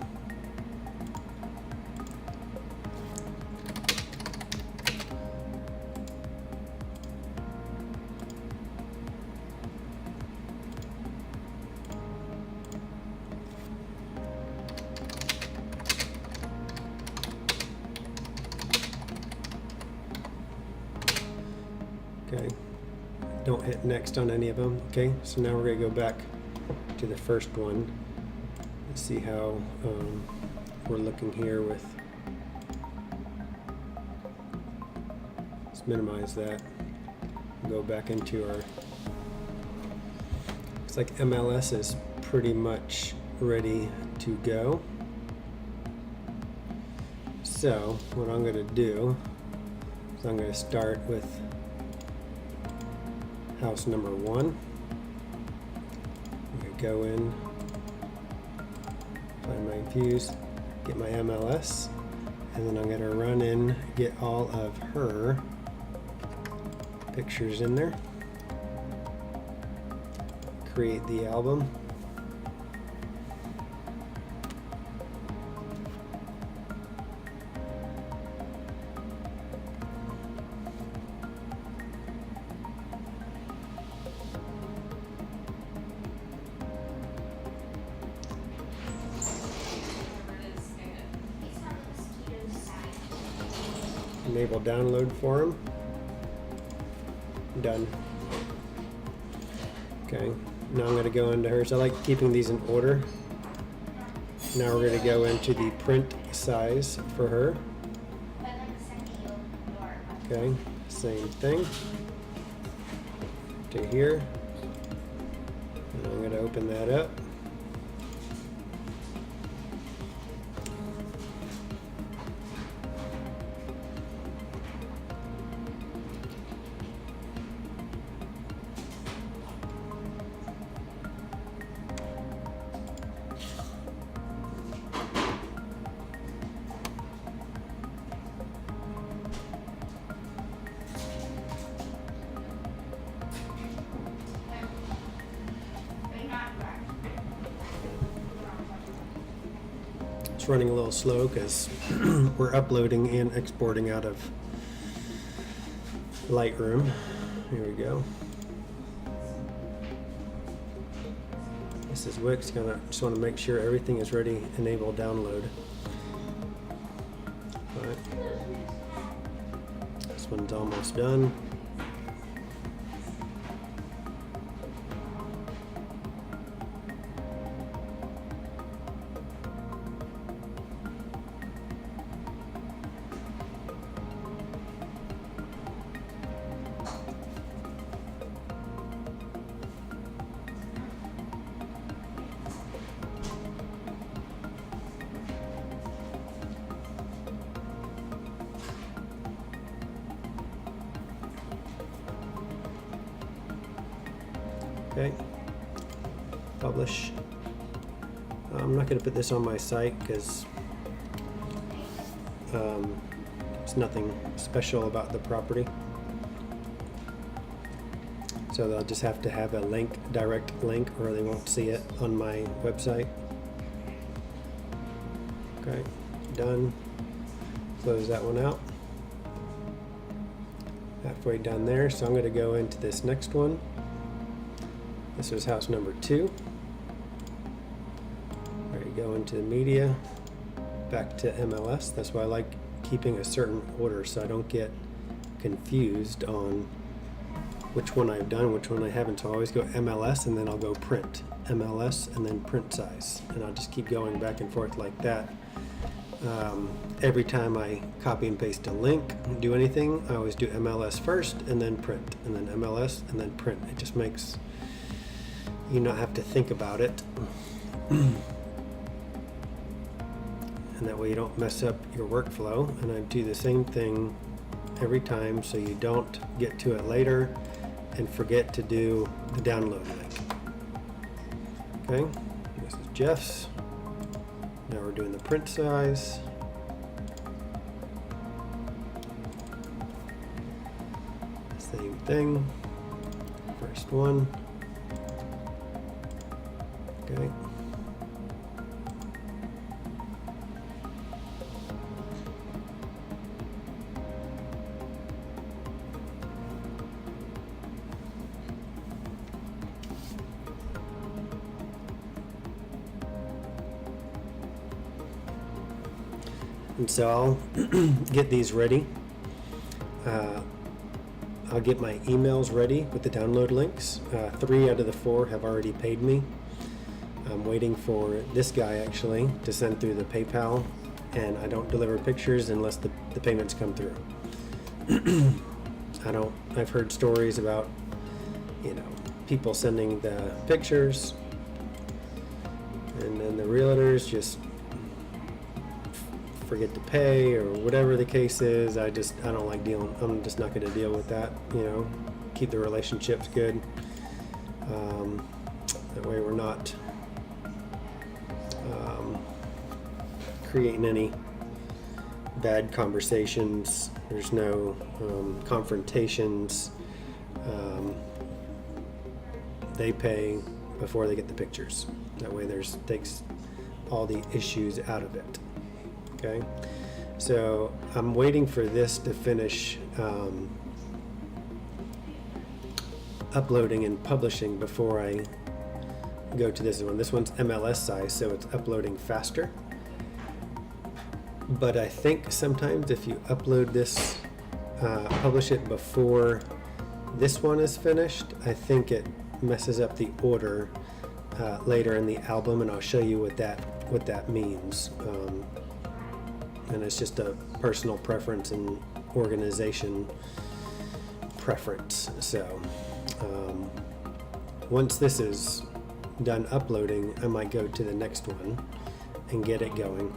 Okay, don't hit next on any of them. Okay, so now we're going to go back to the first one and see how we're looking here with, let's minimize that, go back into our, looks like MLS is pretty much ready to go. So what I'm going to do is I'm going to start with house number 1. I'm going to go in, find my views, get my MLS, and then I'm going to run in, get all of her pictures in there, create the album. It's on the mosquito's side. Enable download for them. Done. Okay, now I'm going to go into hers. I like keeping these in order. Now we're going to go into the print size for her. But like send me your Okay, same thing to here. And I'm going to open that up. But not right. It's running a little slow because we're uploading and exporting out of Lightroom. Here we go. This is Wix. Just want to make sure everything is ready. Enable download. Alright. This one's almost done. Okay, publish. I'm not going to put this on my site because there's nothing special about the property. So they'll just have to have a link, direct link, or they won't see it on my website. Okay, done. Close that one out. Halfway done there, so I'm going to go into this next one. This is house number 2. There you go, into the media, back to MLS. That's why I like keeping a certain order so I don't get confused on which one I've done, which one I haven't. So I always go MLS and then I'll go print. MLS and then print size. And I'll just keep going back and forth like that. Every time I copy and paste a link, do anything, I always do MLS first and then print. And then MLS and then print. It just makes you not have to think about it. And that way you don't mess up your workflow. And I do the same thing every time so you don't get to it later and forget to do the download link. Okay, this is Jeff's. Now we're doing the print size. Same thing. First one. Okay. And so I'll get these ready. I'll get my emails ready with the download links. 3 out of the 4 have already paid me. I'm waiting for this guy actually to send through the PayPal, and I don't deliver pictures unless the payments come through. I've heard stories about, people sending the pictures and then the realtors just forget to pay or whatever the case is. I don't like dealing. I'm just not going to deal with that. Keep the relationships good. That way we're not creating any bad conversations. There's no confrontations. They pay before they get the pictures. That way takes all the issues out of it. Okay, so I'm waiting for this to finish uploading and publishing before I go to this one. This one's MLS size, so it's uploading faster. But I think sometimes if you upload this, publish it before this one is finished, I think it messes up the order later in the album, and I'll show you what that means. And it's just a personal preference and organization preference. So once this is done uploading, I might go to the next one and get it going.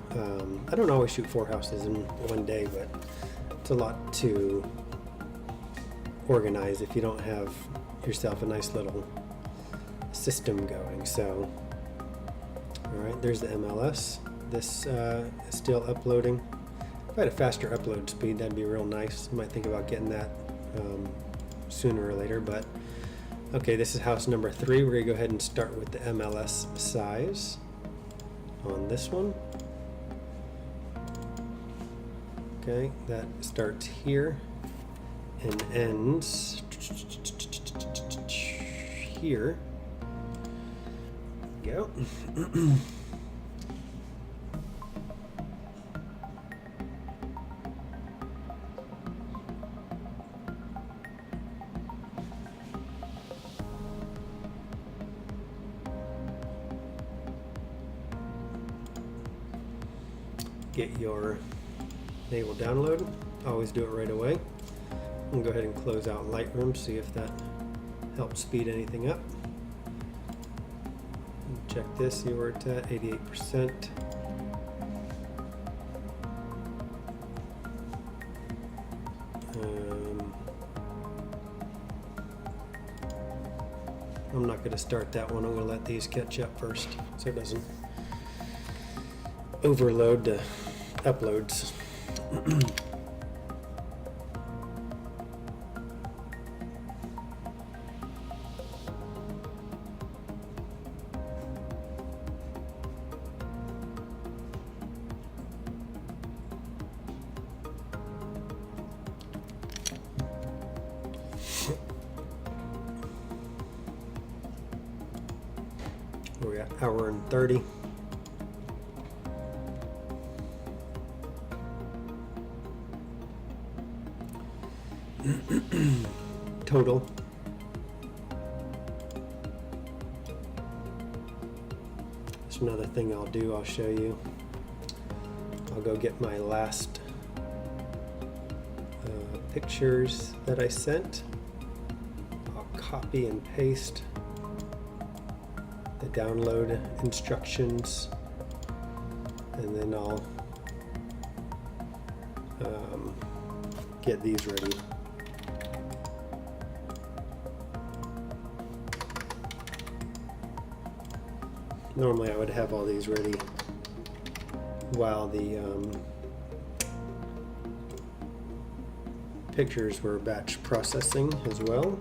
I don't always shoot 4 houses in one day, but it's a lot to organize if you don't have yourself a nice little system going. So, all right, there's the MLS. This is still uploading. If I had a faster upload speed, that'd be real nice. I might think about getting that sooner or later, but okay, this is house number 3. We're gonna go ahead and start with the MLS size on this one. Okay, that starts here and ends here. Go. Get your enable download. Always do it right away. And go ahead and close out Lightroom, see if that helps speed anything up. Check this, see where it's at, 88%. I'm not going to start that one. I'm going to let these catch up first so it doesn't overload the uploads. We're at hour and 30. Total. That's another thing I'll do. I'll show you. I'll go get my last pictures that I sent. I'll copy and paste the download instructions, and then I'll get these ready. Normally I would have all these ready while the pictures were batch processing as well,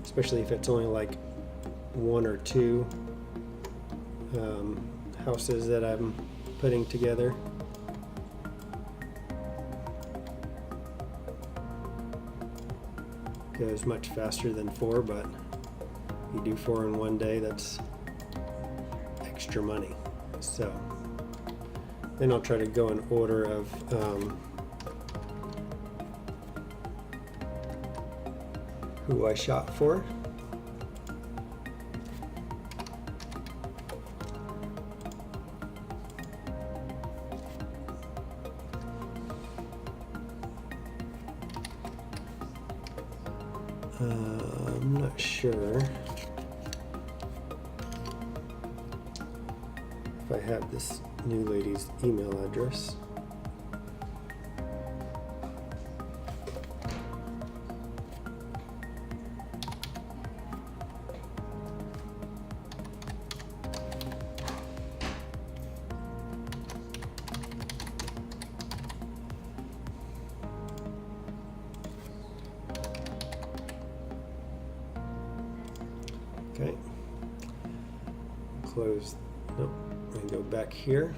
especially if it's only like 1 or 2 houses that I'm putting together. Goes much faster than 4, but you do 4 in one day, that's extra money. So then I'll try to go in order of who I shot for. I'm not sure if I have this new lady's email address. Okay, close, nope, and go back here.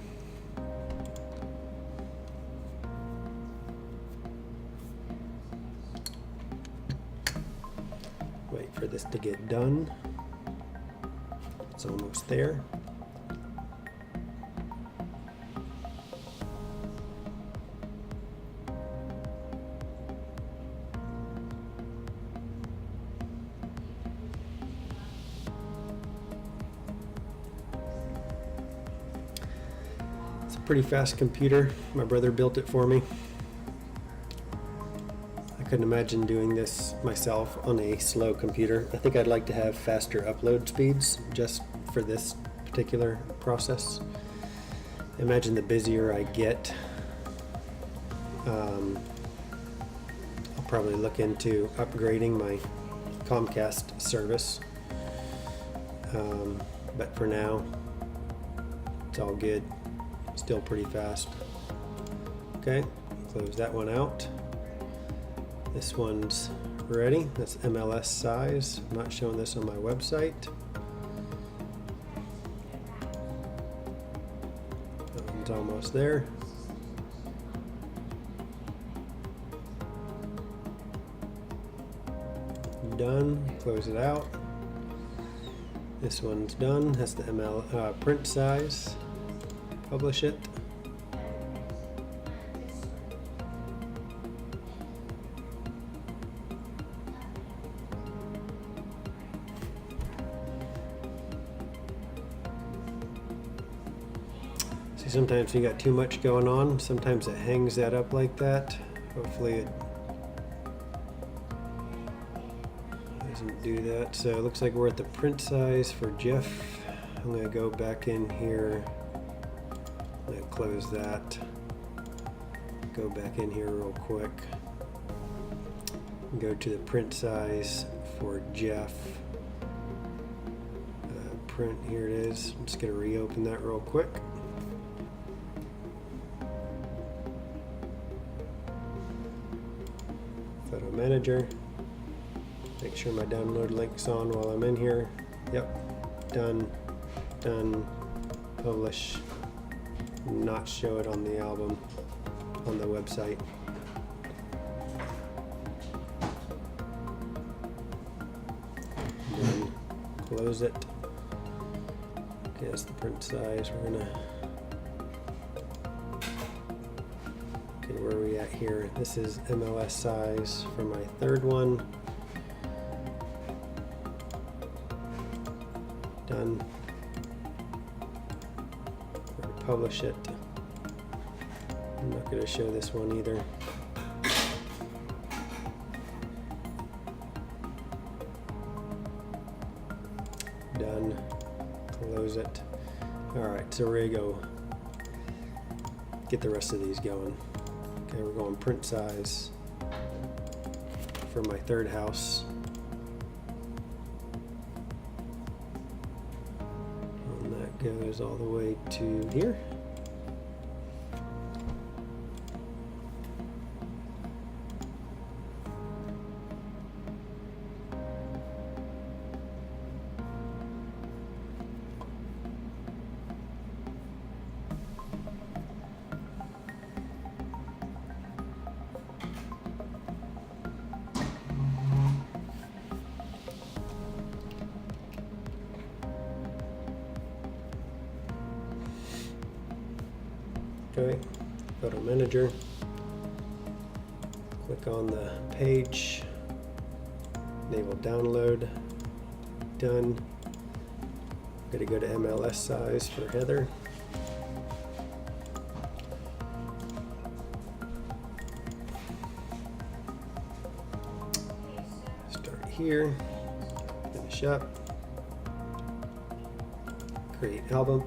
Wait for this to get done. It's almost there. Pretty fast computer. My brother built it for me. I couldn't imagine doing this myself on a slow computer. I think I'd like to have faster upload speeds just for this particular process. Imagine the busier I get, I'll probably look into upgrading my Comcast service. But for now, it's all good. Still pretty fast. Okay, close that one out. This one's ready. That's MLS size. I'm not showing this on my website. That one's almost there. Done. Close it out. This one's done. That's the print size. Publish it. See, sometimes you got too much going on. Sometimes it hangs that up like that. Hopefully it doesn't do that. So it looks like we're at the print size for Jeff. I'm going to go back in here. I'm going to close that. Go back in here real quick. Go to the print size for Jeff. Print, here it is. I'm just going to reopen that real quick. Photo Manager. Make sure my download link's on while I'm in here. Yep. Done. Done. Publish. Not show it on the album, on the website. Then close it. Okay, that's the print size. We're gonna. Okay, where are we at here? This is MLS size for my third one. Done. Publish it. I'm not going to show this one either. Done. Close it. Alright, so we're going to go get the rest of these going. Okay, we're going print size for my third house. Goes all the way to here. Okay, Photo Manager, click on the page, Enable download. Done. Gotta go to MLS size for Heather. Start here. Finish up. Create album.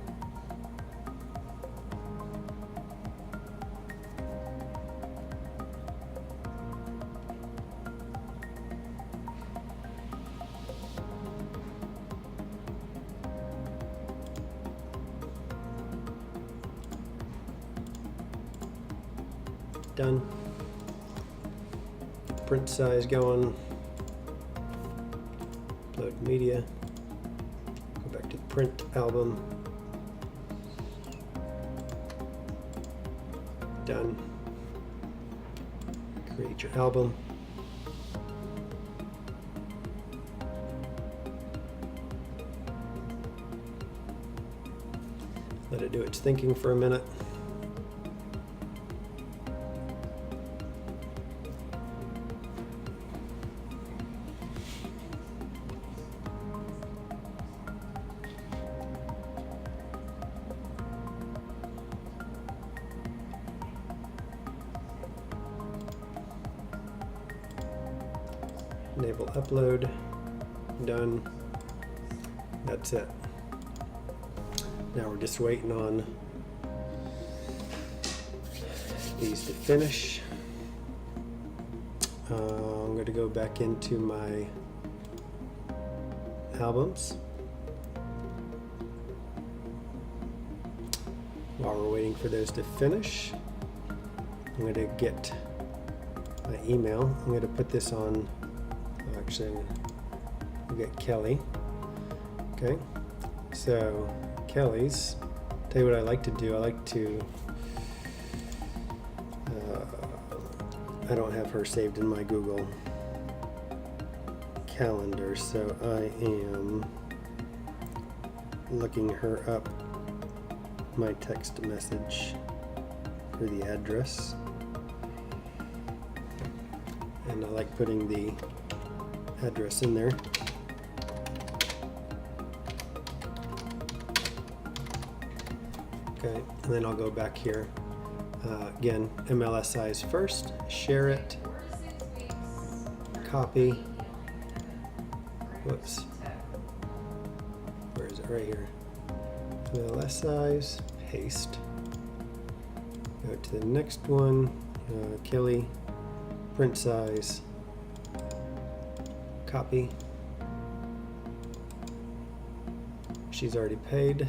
Done. Print size going. Upload media. Go back to the print album. Done. Create your album. Let it do its thinking for a minute. Enable upload. Done. That's it. Now we're just waiting on these to finish. I'm going to go back into my albums. While we're waiting for those to finish, I'm going to get my email. I'm going to put this on. Actually, we'll get Kelly. Okay, so Kelly's. Tell you what I like to do. I like to. I don't have her saved in my Google Calendar, so I am looking her up. My text message for the address, and I like putting the address in there. Okay, and then I'll go back here. Again, MLS size first, share it, copy. Whoops. Where is it? Right here. MLS size, paste. Go to the next one, Kelly, print size, copy. She's already paid,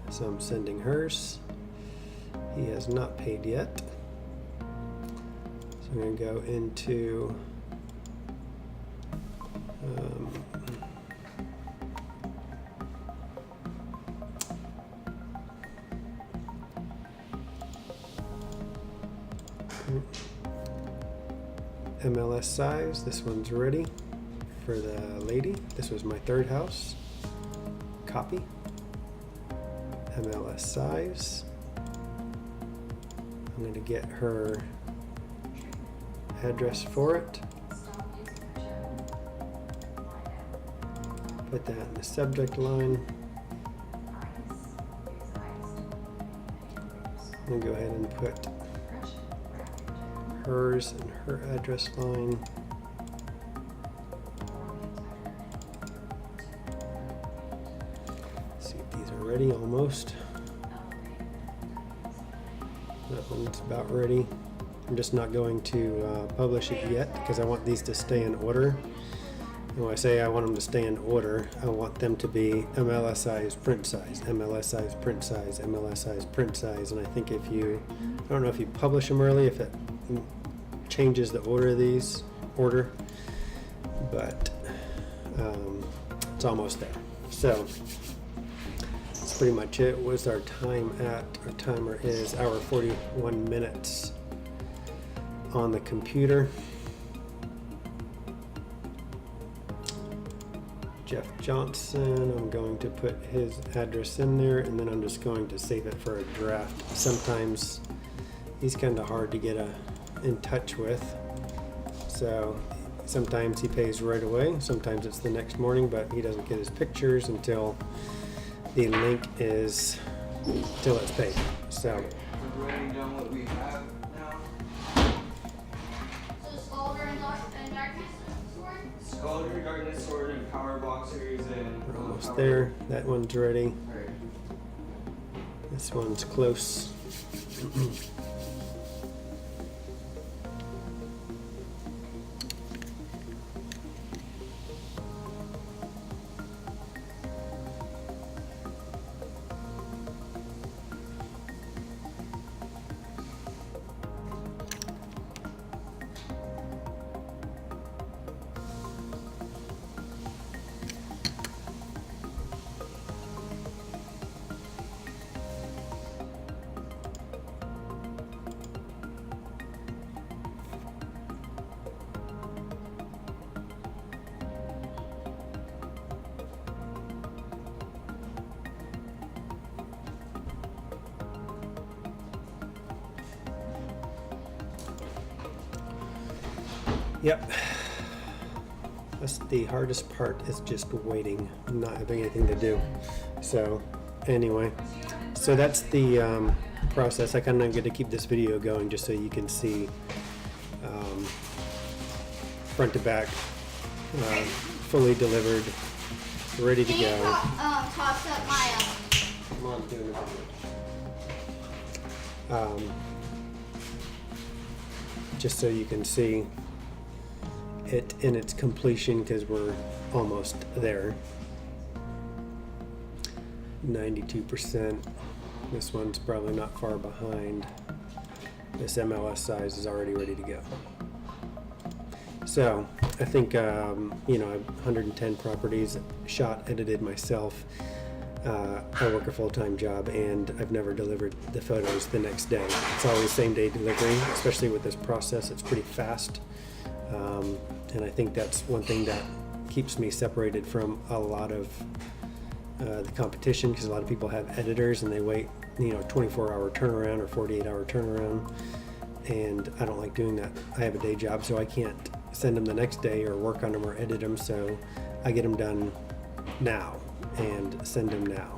so I'm sending hers. He has not paid yet. So I'm going to go into MLS size. This one's ready for the lady. This was my third house. Copy. MLS size. I'm going to get her address for it. Put that in the subject line. I'm going to go ahead and put hers and her address line. Let's see if these are ready almost. That one's about ready. I'm just not going to publish it yet because I want these to stay in order. And when I say I want them to stay in order, I want them to be MLS size, print size, MLS size, print size, MLS size, print size. And I think if you, I don't know if you publish them early, if it changes the order of these, but it's almost there. So that's pretty much it. What's our time at? Our timer is hour 41 minutes on the computer. Jeff Johnson, I'm going to put his address in there, and then I'm just going to save it for a draft. Sometimes he's kind of hard to get in touch with, so Sometimes he pays right away, sometimes it's the next morning, but he doesn't get his pictures until the link is, till it's paid. So, We're writing down what we have now. So Scalder and Darkness Sword? Scalder, Darkness Sword, and Power Boxers, and we're almost Power- there. That one's ready. Alright. This one's close. Yep. That's the hardest part, is just waiting, not having anything to do. So, anyway, so that's the process. I kind of get to keep this video going just so you can see front to back, fully delivered, ready to Can you go. toss up my Come on, doing it. Just so you can see it in its completion, because we're almost there. 92%. This one's probably not far behind. This MLS size is already ready to go. So I think you know, I've 110 properties shot, edited myself. I work a full-time job, and I've never delivered the photos the next day. It's always same-day delivery, especially with this process. It's pretty fast, and I think that's one thing that keeps me separated from a lot of the competition, because a lot of people have editors and they wait, you know, 24-hour turnaround or 48-hour turnaround, and I don't like doing that. I have a day job, so I can't send them the next day or work on them or edit them, so I get them done now and send them now.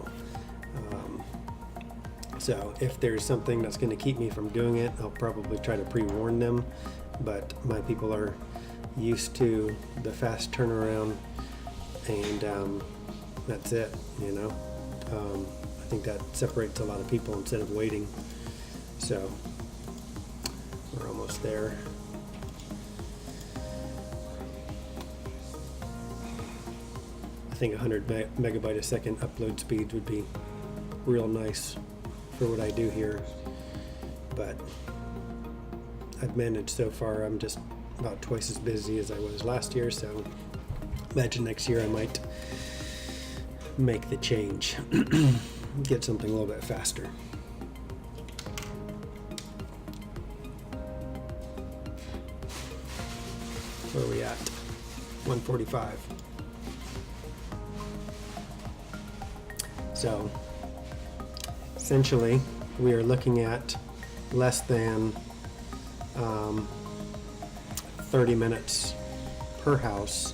So if there's something that's going to keep me from doing it, I'll probably try to pre-warn them, but my people are used to the fast turnaround, and that's it, you know. I think that separates a lot of people instead of waiting. So we're almost there. I think 100 megabyte a second upload speeds would be real nice for what I do here, but I've managed so far. I'm just about twice as busy as I was last year, so imagine next year I might make the change, get something a little bit faster. Where are we at? 145. So essentially we are looking at less than 30 minutes per house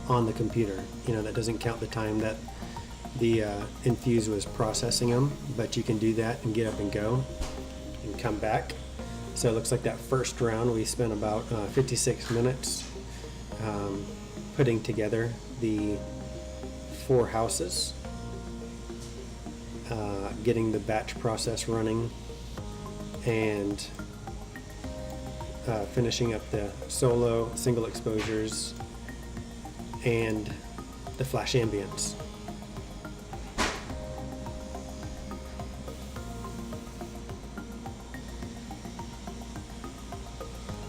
on the computer. You know, that doesn't count the time that the Infuse was processing them, but you can do that and get up and go and come back. So it looks like that first round we spent about 56 minutes putting together the 4 houses, getting the batch process running, and finishing up the solo single exposures and the flash ambience.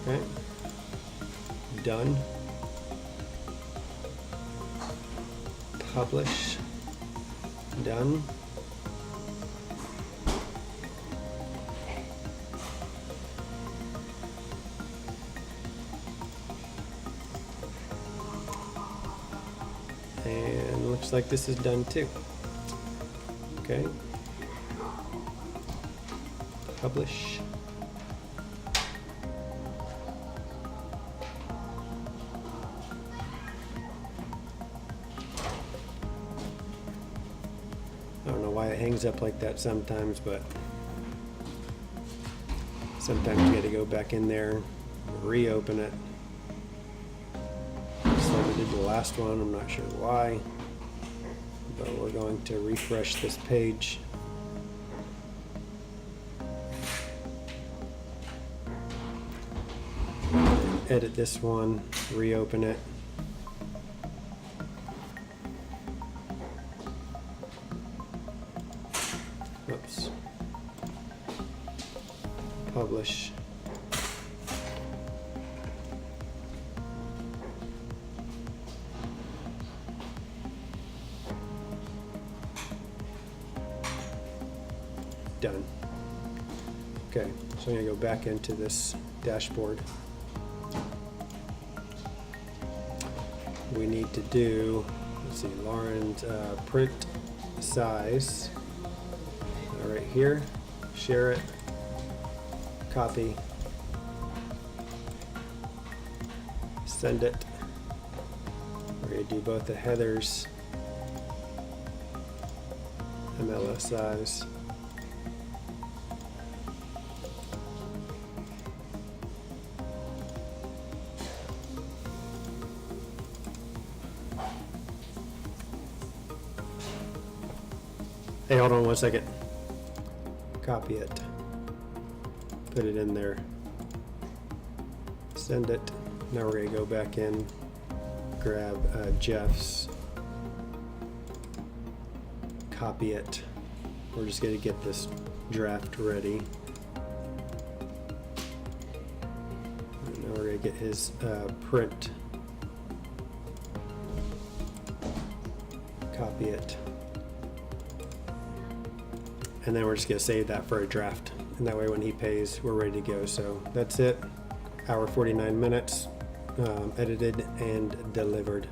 Okay, done. Publish, done. And looks like this is done too. Okay. Publish. hangs up like that sometimes, but sometimes you got to go back in there, reopen it. Just like we did the last one, I'm not sure why, but we're going to refresh this page. Edit this one, reopen it. Oops. Publish. Done. Okay, so I'm gonna go back into this dashboard. We need to do, let's see, Lauren's print size. Right here, share it, copy, send it. We're going to do both the headers, MLS size. Hey, hold on 1 second. Copy it, put it in there, send it. Now we're going to go back in, grab Jeff's, copy it. We're just going to get this draft ready. And now we're going to get his print, copy it. And then we're just going to save that for a draft. And that way when he pays, we're ready to go. So that's it. Hour 49 minutes, edited and delivered.